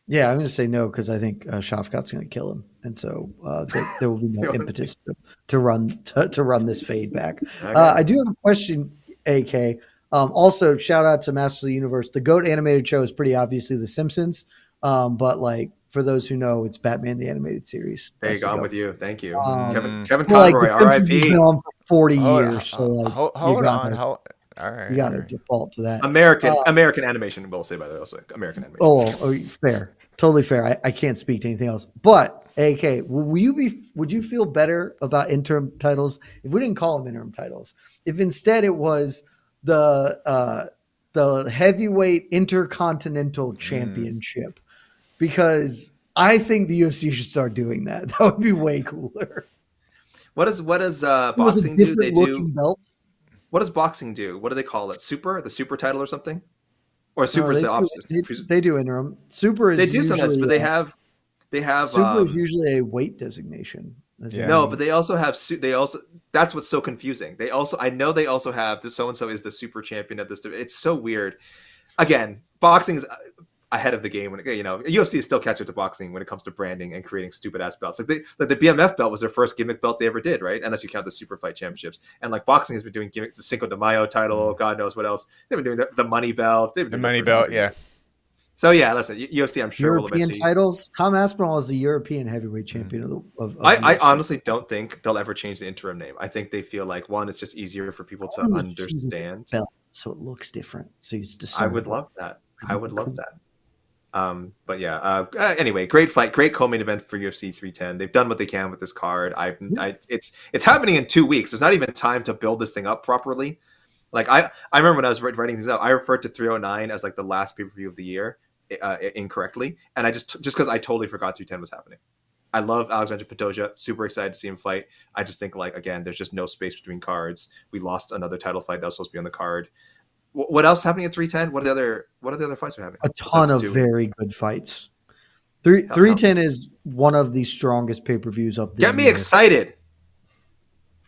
[SPEAKER 2] Yeah, I'm going to say no because I think Shavkat's going to kill him, and so there will be no impetus to run this fade back. Okay. I do have a question, AK. Also, shout out to Master of the Universe. The GOAT animated show is pretty obviously The Simpsons, but for those who know, it's Batman the Animated Series.
[SPEAKER 3] There you go. I'm with you. Thank you, Kevin Conroy.
[SPEAKER 2] The Simpsons has been on for 40 years. So
[SPEAKER 1] hold on. All right.
[SPEAKER 2] You got to default to that.
[SPEAKER 3] American animation, we'll say by the way, also American animation.
[SPEAKER 2] Oh, fair. Totally fair. I can't speak to anything else. But AK, would you feel better about interim titles if we didn't call them interim titles? If instead it was the heavyweight intercontinental championship? Because I think the UFC should start doing that. That would be way cooler.
[SPEAKER 3] What does boxing do? They do
[SPEAKER 2] belts.
[SPEAKER 3] What does boxing do? What do they call it? The super title or something? Or super is the opposite.
[SPEAKER 2] They do interim. Super is
[SPEAKER 3] they do sometimes, but they have
[SPEAKER 2] super is usually a weight designation.
[SPEAKER 1] Yeah.
[SPEAKER 3] No, but they also have that's what's so confusing. I know they also have this so and so is the super champion of this. It's so weird. Again, boxing is ahead of the game when UFC is still catching up to boxing when it comes to branding and creating stupid ass belts. Like the BMF belt was their first gimmick belt they ever did, right? Unless you count the super fight championships. And like boxing has been doing gimmicks, the Cinco de Mayo title, God knows what else. They've been doing the money belt.
[SPEAKER 1] The money belt, yeah.
[SPEAKER 3] So yeah, listen, UFC, I'm sure
[SPEAKER 2] European
[SPEAKER 3] will eventually.
[SPEAKER 2] titles. Tom Aspinall is the European heavyweight champion of
[SPEAKER 3] I honestly don't think they'll ever change the interim name. I think they feel like one, it's just easier for people to understand.
[SPEAKER 2] Belt, so it looks different. So it's just.
[SPEAKER 3] I would love that. But yeah. Anyway, great fight, great co-main event for UFC 310. They've done what they can with this card. It's happening in 2 weeks. There's not even time to build this thing up properly. Like I remember when I was writing these out, I referred to 309 as like the last pay-per-view of the year incorrectly, and I just because I totally forgot 310 was happening. I love Alexander Pantoja, super excited to see him fight. I just think like again, there's just no space between cards. We lost another title fight that was supposed to be on the card. What else is happening at 310? What are the other fights we're having?
[SPEAKER 2] A ton of very good fights. 310 is one of the strongest pay-per-views of the year.
[SPEAKER 3] Get me excited.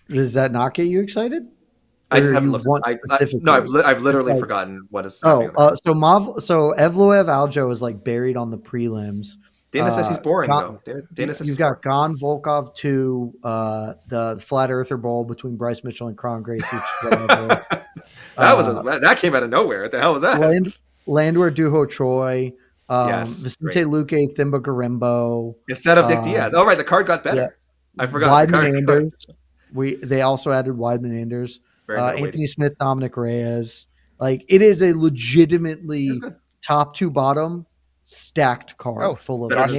[SPEAKER 2] Does that not get you excited?
[SPEAKER 3] I just haven't looked. I've literally forgotten what is.
[SPEAKER 2] So Evloev Aljo is like buried on the prelims.
[SPEAKER 3] Dana says he's boring though. Dana says
[SPEAKER 2] you've got Gon Volkov 2, the Flat Earther Bowl between Bryce Mitchell and Kron Gracie.
[SPEAKER 3] That came out of nowhere. What the hell was that?
[SPEAKER 2] Landwehr Duho Troy.
[SPEAKER 3] Yes,
[SPEAKER 2] Vicente Luque, Thimba Garimbo.
[SPEAKER 3] Instead of Nick Diaz. Oh right, the card got better. Yeah. I forgot.
[SPEAKER 2] Weidman Anders. They also added Weidman Anders. Anthony Smith, Dominic Reyes. Like it is a legitimately top to bottom stacked card full of
[SPEAKER 1] Josh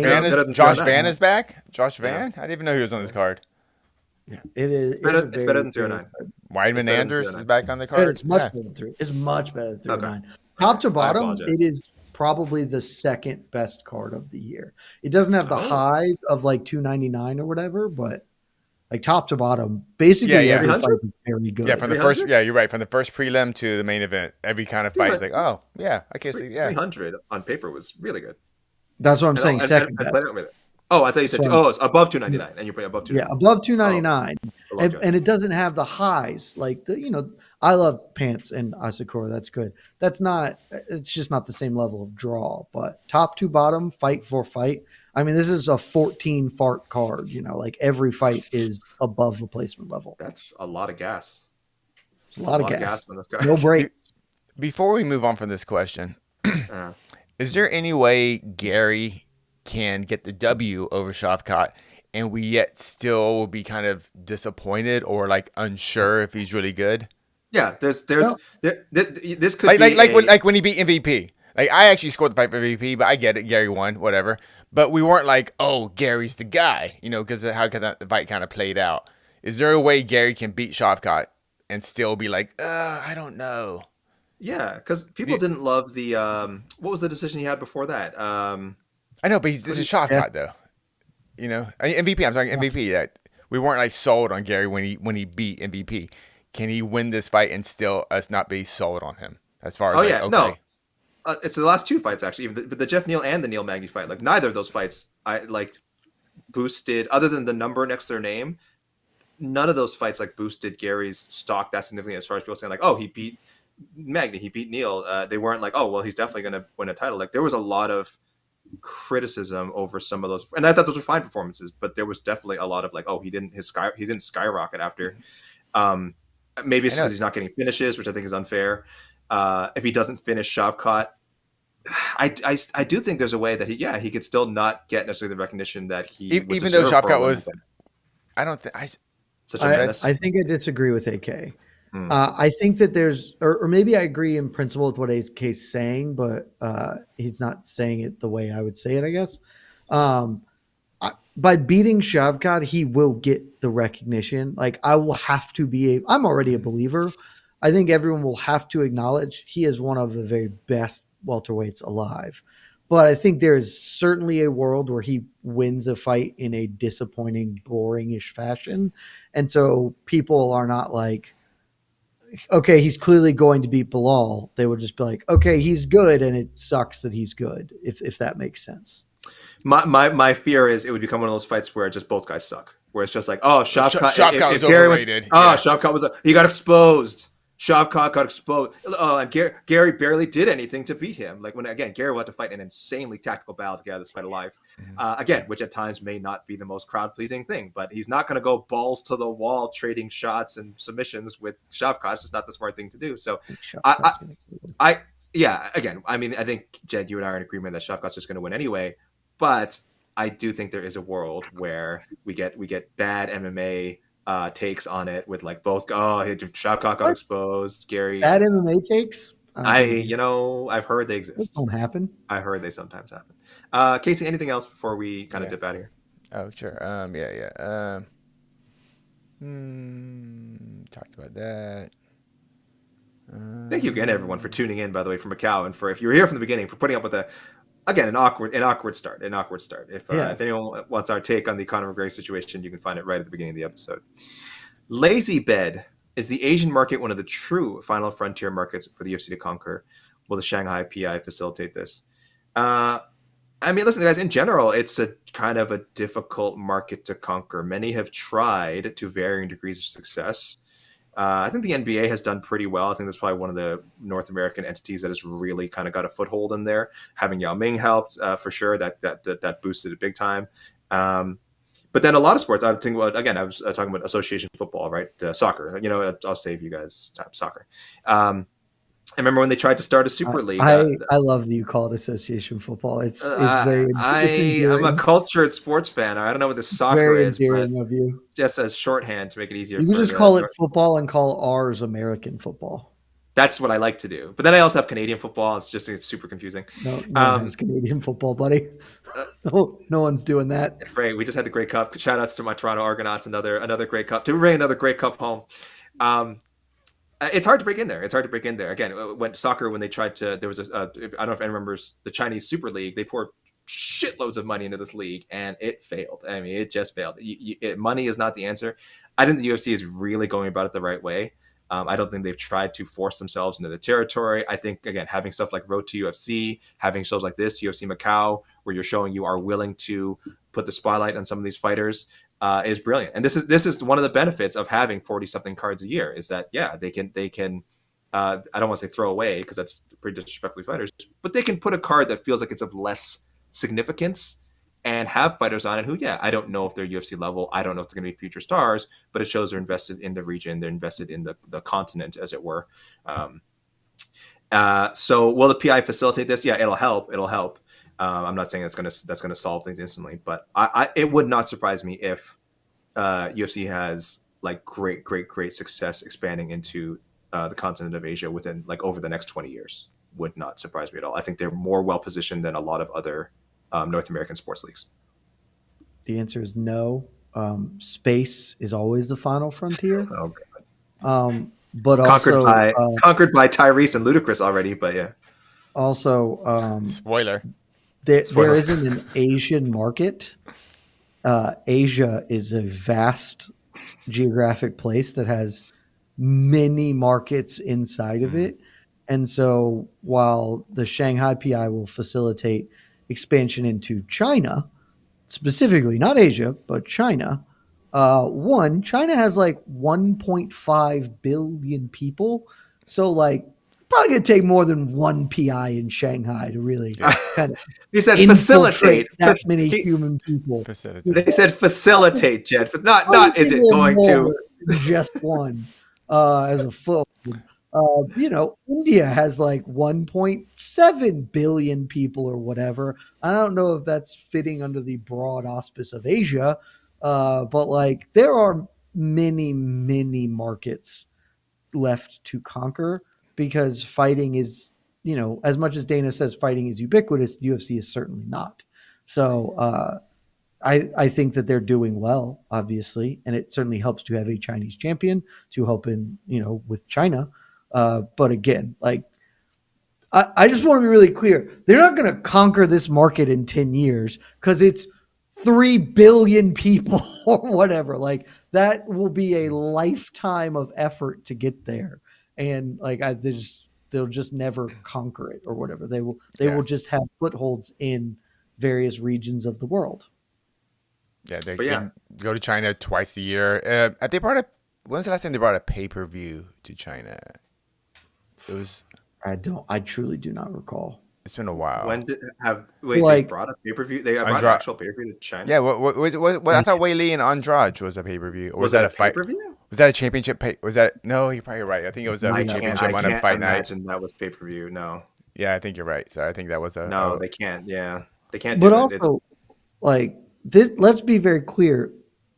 [SPEAKER 1] Van is back. Josh Van? I didn't even know he was on this card.
[SPEAKER 2] Yeah, it is.
[SPEAKER 3] It's better than 309.
[SPEAKER 1] Weidman Anders is back on the card.
[SPEAKER 2] It's much better than 3. It's much better than 309. Okay. Top to bottom, it is probably the second best card of the year. It doesn't have the highs of like 299 or whatever, but like top to bottom, basically every fight is very good.
[SPEAKER 1] Yeah, from the first, you're right. From the first prelim to the main event, every kind of fight is like, I guess
[SPEAKER 3] 300 on paper was really good.
[SPEAKER 2] That's what I'm saying. Second best.
[SPEAKER 3] I thought you said it's above 299, and you're putting above 299.
[SPEAKER 2] Yeah, above 299, and it doesn't have the highs like I love Pants and Asakura. That's good. It's just not the same level of draw. But top to bottom, fight for fight. I mean, this is a 14 fart card. Like every fight is above replacement level.
[SPEAKER 3] That's a lot of gas.
[SPEAKER 2] It's a lot of gas
[SPEAKER 3] on this card.
[SPEAKER 2] No break.
[SPEAKER 1] Before we move on from this question, is there any way Gary can get the W over Shavkat and we yet still will be kind of disappointed or like unsure if he's really good?
[SPEAKER 3] Yeah, this could be
[SPEAKER 1] like when he beat MVP. Like I actually scored the fight for MVP, but I get it. Gary won, whatever. But we weren't like, oh, Gary's the guy, because of how the fight kind of played out. Is there a way Gary can beat Shavkat and still be like, I don't know?
[SPEAKER 3] Yeah, because people didn't love the what was the decision he had before that?
[SPEAKER 1] I know, but this is Shavkat though. MVP. I'm talking MVP. That we weren't like sold on Gary when he beat MVP. Can he win this fight and still us not be sold on him? As far as
[SPEAKER 3] no. It's the last two fights actually, the Jeff Neal and the Neil Magny fight. Like neither of those fights, I like boosted other than the number next to their name. None of those fights like boosted Gary's stock that significantly. As far as people saying like, oh, he beat Magny, he beat Neal. They weren't like, oh, well, he's definitely going to win a title. Like there was a lot of criticism over some of those, and I thought those were fine performances, but there was definitely a lot of like, oh, he didn't skyrocket after. Maybe it's because he's not getting finishes, which I think is unfair. If he doesn't finish Shavkat, I do think there's a way that he could still not get necessarily the recognition that he
[SPEAKER 1] even though Shavkat was. I don't think
[SPEAKER 3] such a menace.
[SPEAKER 2] I think I disagree with AK. I think that there's, or maybe I agree in principle with what AK's saying, but he's not saying it the way I would say it, I guess. By beating Shavkat, he will get the recognition. Like I will have to I'm already a believer. I think everyone will have to acknowledge he is one of the very best welterweights alive. But I think there is certainly a world where he wins a fight in a disappointing, boring-ish fashion. And so people are not like, okay, he's clearly going to beat Bilal. They would just be like, okay, he's good, and it sucks that he's good, if that makes sense.
[SPEAKER 3] My fear is it would become one of those fights where just both guys suck. where it's just like, oh,
[SPEAKER 1] Shavkat was
[SPEAKER 3] Gary
[SPEAKER 1] overrated.
[SPEAKER 3] Shavkat he got exposed. Shavkat got exposed. And Gary barely did anything to beat him. Like when Gary wanted to fight an insanely tactical battle to get out of this fight alive. Which at times may not be the most crowd pleasing thing, but he's not going to go balls to the wall trading shots and submissions with Shavkat. It's just not the smart thing to do. So I think Jed, you and I are in agreement that Shavkat's just going to win anyway. But I do think there is a world where we get bad MMA takes on it with like both. Shavkat got exposed. Gary
[SPEAKER 2] bad MMA takes.
[SPEAKER 3] I've heard they exist.
[SPEAKER 2] Those don't happen.
[SPEAKER 3] I heard they sometimes happen. Casey, anything else before we kind of dip out of here?
[SPEAKER 1] Oh, sure. Talked about that.
[SPEAKER 3] Thank you again, everyone, for tuning in, by the way, from Macau, and for if you were here from the beginning, for putting up with an awkward start. If anyone wants our take on the Conor McGregor situation, you can find it right at the beginning of the episode. Lazy bed. Is the Asian market one of the true final frontier markets for the UFC to conquer? Will the Shanghai PI facilitate this? Listen, guys, in general, it's a kind of a difficult market to conquer. Many have tried to varying degrees of success. I think the NBA has done pretty well. I think that's probably one of the North American entities that has really kind of got a foothold in there. Having Yao Ming helped for sure. That boosted it big time. But then a lot of sports, I'm thinking about, again, I was talking about association football, right? Soccer. I'll save you guys time. Soccer. I remember when they tried to start a super league.
[SPEAKER 2] I love that you call it association football. It's very.
[SPEAKER 3] I'm a cultured sports fan. I don't know what the soccer is, but
[SPEAKER 2] of you.
[SPEAKER 3] Just as shorthand to make it easier.
[SPEAKER 2] You can just call it football and call ours American football.
[SPEAKER 3] That's what I like to do. But then I also have Canadian football. It's super confusing.
[SPEAKER 2] No one has Canadian football, buddy. No one's doing that.
[SPEAKER 3] Great. We just had the Grey Cup. Shout outs to my Toronto Argonauts. Another Grey Cup. To bring another Grey Cup home. It's hard to break in there. Again, when they tried to, there was I don't know if anyone remembers the Chinese Super League. They poured shitloads of money into this league and it failed. It just failed. Money is not the answer. I think the UFC is really going about it the right way. I don't think they've tried to force themselves into the territory. I think, again, having stuff like Road to UFC, having shows like this, UFC Macau, where you're showing you are willing to put the spotlight on some of these fighters, is brilliant. And this is one of the benefits of having 40-something cards a year is that, they can I don't want to say throw away because that's pretty disrespectful to fighters, but they can put a card that feels like it's of less significance and have fighters on it who, I don't know if they're UFC level. I don't know if they're going to be future stars, but it shows they're invested in the region. They're invested in the continent, as it were. So will the PI facilitate this? Yeah, it'll help. I'm not saying that's going to solve things instantly, but it would not surprise me if UFC has like great success expanding into the continent of Asia within over the next 20 years. Would not surprise me at all. I think they're more well positioned than a lot of other North American sports leagues.
[SPEAKER 2] The answer is no. Space is always the final frontier.
[SPEAKER 3] Oh, God.
[SPEAKER 2] But
[SPEAKER 3] conquered by Tyrese and Ludacris already, but yeah.
[SPEAKER 2] Also,
[SPEAKER 1] spoiler.
[SPEAKER 2] There isn't an Asian market. Asia is a vast geographic place that has many markets inside of it. And so while the Shanghai PI will facilitate expansion into China, specifically not Asia, but China, China has 1.5 billion people. So probably going to take more than one PI in Shanghai to really kind of
[SPEAKER 3] he said facilitate
[SPEAKER 2] that many human people.
[SPEAKER 3] They said facilitate, Jed. Not is it going to
[SPEAKER 2] just one as a full. India has 1.7 billion people or whatever. I don't know if that's fitting under the broad auspice of Asia, but there are many, many markets left to conquer because fighting is, as much as Dana says fighting is ubiquitous, the UFC is certainly not. So I think that they're doing well, obviously, and it certainly helps to have a Chinese champion to help in, with China. But again, I just want to be really clear. They're not going to conquer this market in 10 years because it's 3 billion people or whatever. That will be a lifetime of effort to get there. And they'll just never conquer it or whatever. They will just have footholds in various regions of the world.
[SPEAKER 1] Yeah, they
[SPEAKER 3] But yeah.
[SPEAKER 1] can go to China twice a year. They brought a. When's the last time they brought a pay-per-view to China? It was.
[SPEAKER 2] I truly do not recall.
[SPEAKER 1] It's been a while.
[SPEAKER 3] When did
[SPEAKER 2] Like-
[SPEAKER 3] they brought a pay-per-view? They brought an
[SPEAKER 1] Andra-
[SPEAKER 3] actual pay-per-view to China.
[SPEAKER 1] Yeah, what I thought Weili and Andrade was a pay-per-view. Or was that a fight?
[SPEAKER 3] pay-per-view?
[SPEAKER 1] Was that a championship pay? Was that no? You're probably right. I think it was a
[SPEAKER 3] I
[SPEAKER 1] championship on a
[SPEAKER 3] can't
[SPEAKER 1] fight night.
[SPEAKER 3] imagine that was pay-per-view. No,
[SPEAKER 1] Yeah, I think you're right. So I think that was a.
[SPEAKER 3] no,
[SPEAKER 1] a-
[SPEAKER 3] they can't. Yeah, they can't. Do
[SPEAKER 2] But
[SPEAKER 3] it.
[SPEAKER 2] also, like this, let's be very clear.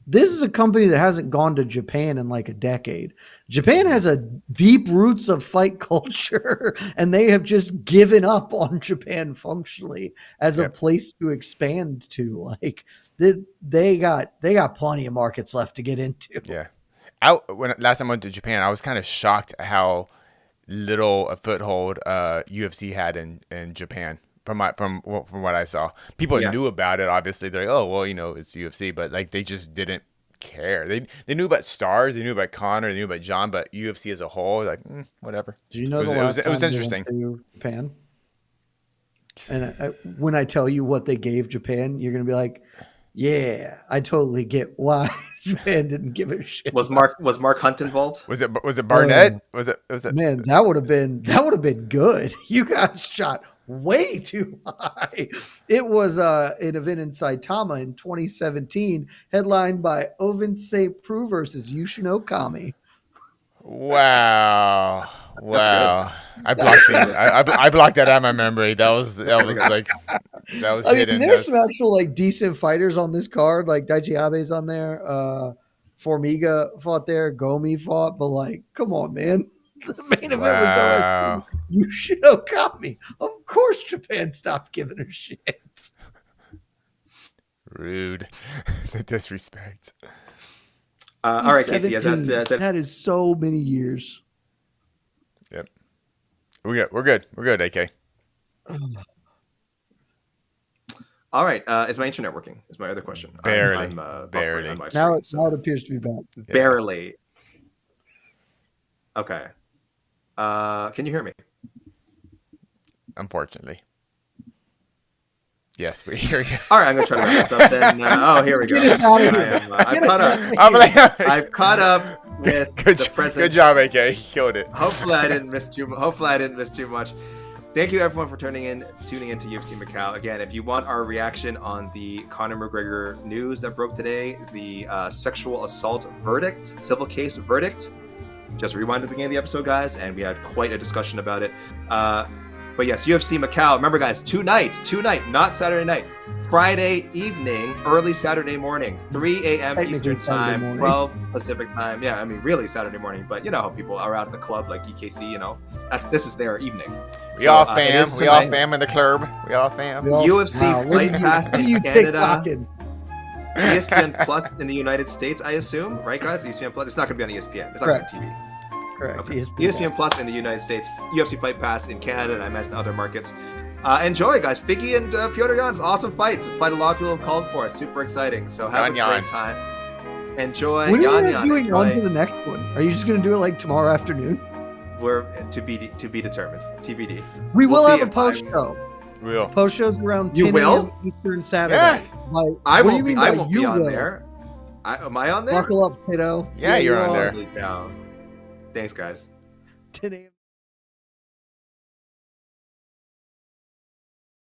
[SPEAKER 2] This is a company that hasn't gone to Japan in like a decade. Japan has a deep roots of fight culture, and they have just given up on Japan functionally as a
[SPEAKER 1] Yep.
[SPEAKER 2] place to expand to. Like they got plenty of markets left to get into.
[SPEAKER 1] Yeah. When last time I went to Japan, I was kind of shocked at how little a foothold UFC had in Japan. From what I saw, people
[SPEAKER 3] Yeah.
[SPEAKER 1] knew about it. Obviously, they're like, oh well, it's UFC, but like they just didn't care. They knew about stars, they knew about Conor, they knew about John, but UFC as a whole, like whatever.
[SPEAKER 2] Do you know
[SPEAKER 1] It was
[SPEAKER 2] time they
[SPEAKER 1] interesting.
[SPEAKER 2] went to Japan? And when I tell you what they gave Japan, you're gonna be like, "Yeah, I totally get why Japan didn't give a shit."
[SPEAKER 3] Was Mark Hunt involved?
[SPEAKER 1] Was it Barnett? Was it?
[SPEAKER 2] Man, that would have been good. You guys shot way too high. It was an event in Saitama in 2017, headlined by Ovince St. Preux versus Yushin Okami.
[SPEAKER 1] Wow. I blocked things. I blocked that out of my memory. That was like that was
[SPEAKER 2] I mean,
[SPEAKER 1] hidden.
[SPEAKER 2] there's some actual like decent fighters on this card. Like Daichi Abe's on there. Formiga fought there. Gomi fought. But like, come on, man. The main event
[SPEAKER 1] Wow.
[SPEAKER 2] was Yushin Okami. Of course, Japan stopped giving her shit.
[SPEAKER 1] Rude. The disrespect.
[SPEAKER 3] All right, Casey. Is
[SPEAKER 2] 17. That is so many years.
[SPEAKER 1] Yep. We're good, AK.
[SPEAKER 3] all right? Is my internet working? Is my other question?
[SPEAKER 1] Barely.
[SPEAKER 3] I'm buffering
[SPEAKER 1] Barely.
[SPEAKER 3] on my
[SPEAKER 2] Now
[SPEAKER 3] screen,
[SPEAKER 2] it,
[SPEAKER 3] so-
[SPEAKER 2] now it appears to be back.
[SPEAKER 3] Barely. Okay. Can you hear me?
[SPEAKER 1] Unfortunately. Yes, we hear you.
[SPEAKER 3] All right, I'm gonna try to wrap this up then. Here we go.
[SPEAKER 2] Get us out of
[SPEAKER 3] I
[SPEAKER 2] here.
[SPEAKER 3] am, I've caught up.
[SPEAKER 1] I'm like,
[SPEAKER 3] I've caught up with
[SPEAKER 1] good,
[SPEAKER 3] the present.
[SPEAKER 1] good job, AK. You killed it.
[SPEAKER 3] Hopefully, I didn't miss too much. Thank you, everyone, for tuning in to UFC Macau. Again, if you want our reaction on the Conor McGregor news that broke today, the sexual assault verdict, civil case verdict, just rewind to the beginning of the episode, guys, and we had quite a discussion about it. But yes, UFC Macau. Remember, guys, tonight, not Saturday night. Friday evening, early Saturday morning, 3 a.m.
[SPEAKER 2] Technically
[SPEAKER 3] Eastern
[SPEAKER 2] Saturday
[SPEAKER 3] time,
[SPEAKER 2] morning.
[SPEAKER 3] 12 Pacific time. Yeah, I mean, really Saturday morning, but you know how people are out at the club like EKC, this is their evening.
[SPEAKER 1] We all
[SPEAKER 3] it
[SPEAKER 1] fam.
[SPEAKER 3] is
[SPEAKER 1] We all
[SPEAKER 3] tonight.
[SPEAKER 1] fam in the club. We all fam.
[SPEAKER 3] UFC Fight Pass
[SPEAKER 2] what are
[SPEAKER 3] in
[SPEAKER 2] you
[SPEAKER 3] Canada.
[SPEAKER 2] pickpocketing?
[SPEAKER 3] ESPN Plus in the United States, I assume, right, guys? ESPN Plus. It's not going to be on ESPN. It's not going
[SPEAKER 2] Correct.
[SPEAKER 3] to be on TV.
[SPEAKER 2] Correct.
[SPEAKER 3] Okay. ESPN Plus in the United States, UFC Fight Pass in Canada, and I imagine other markets. Enjoy, guys. Figgy and Petr Yan, awesome fights. Fight a lot of people have called for. Super exciting. So have
[SPEAKER 1] Yan
[SPEAKER 3] a
[SPEAKER 1] Yan.
[SPEAKER 3] great time. Enjoy.
[SPEAKER 2] When are you
[SPEAKER 3] Yan
[SPEAKER 2] guys
[SPEAKER 3] Yan.
[SPEAKER 2] doing on to
[SPEAKER 3] Enjoy.
[SPEAKER 2] the next one? Are you just going to do it like tomorrow afternoon?
[SPEAKER 3] We're to be determined. TBD.
[SPEAKER 2] We
[SPEAKER 3] We'll
[SPEAKER 2] will
[SPEAKER 3] see
[SPEAKER 2] have a
[SPEAKER 3] if
[SPEAKER 2] post
[SPEAKER 3] I'm-
[SPEAKER 2] show.
[SPEAKER 1] Real.
[SPEAKER 2] Post shows around
[SPEAKER 3] You
[SPEAKER 2] 10
[SPEAKER 3] will?
[SPEAKER 2] a.m. Eastern Saturday.
[SPEAKER 1] Yeah.
[SPEAKER 2] Like,
[SPEAKER 3] I
[SPEAKER 2] what do
[SPEAKER 3] won't
[SPEAKER 2] you
[SPEAKER 3] be.
[SPEAKER 2] mean
[SPEAKER 3] I
[SPEAKER 2] by
[SPEAKER 3] won't
[SPEAKER 2] you
[SPEAKER 3] be on
[SPEAKER 2] will?
[SPEAKER 3] there. Am I on there?
[SPEAKER 2] Buckle up, kiddo.
[SPEAKER 1] Yeah, you're on there.
[SPEAKER 3] Down. Thanks, guys.
[SPEAKER 2] 10 a.m.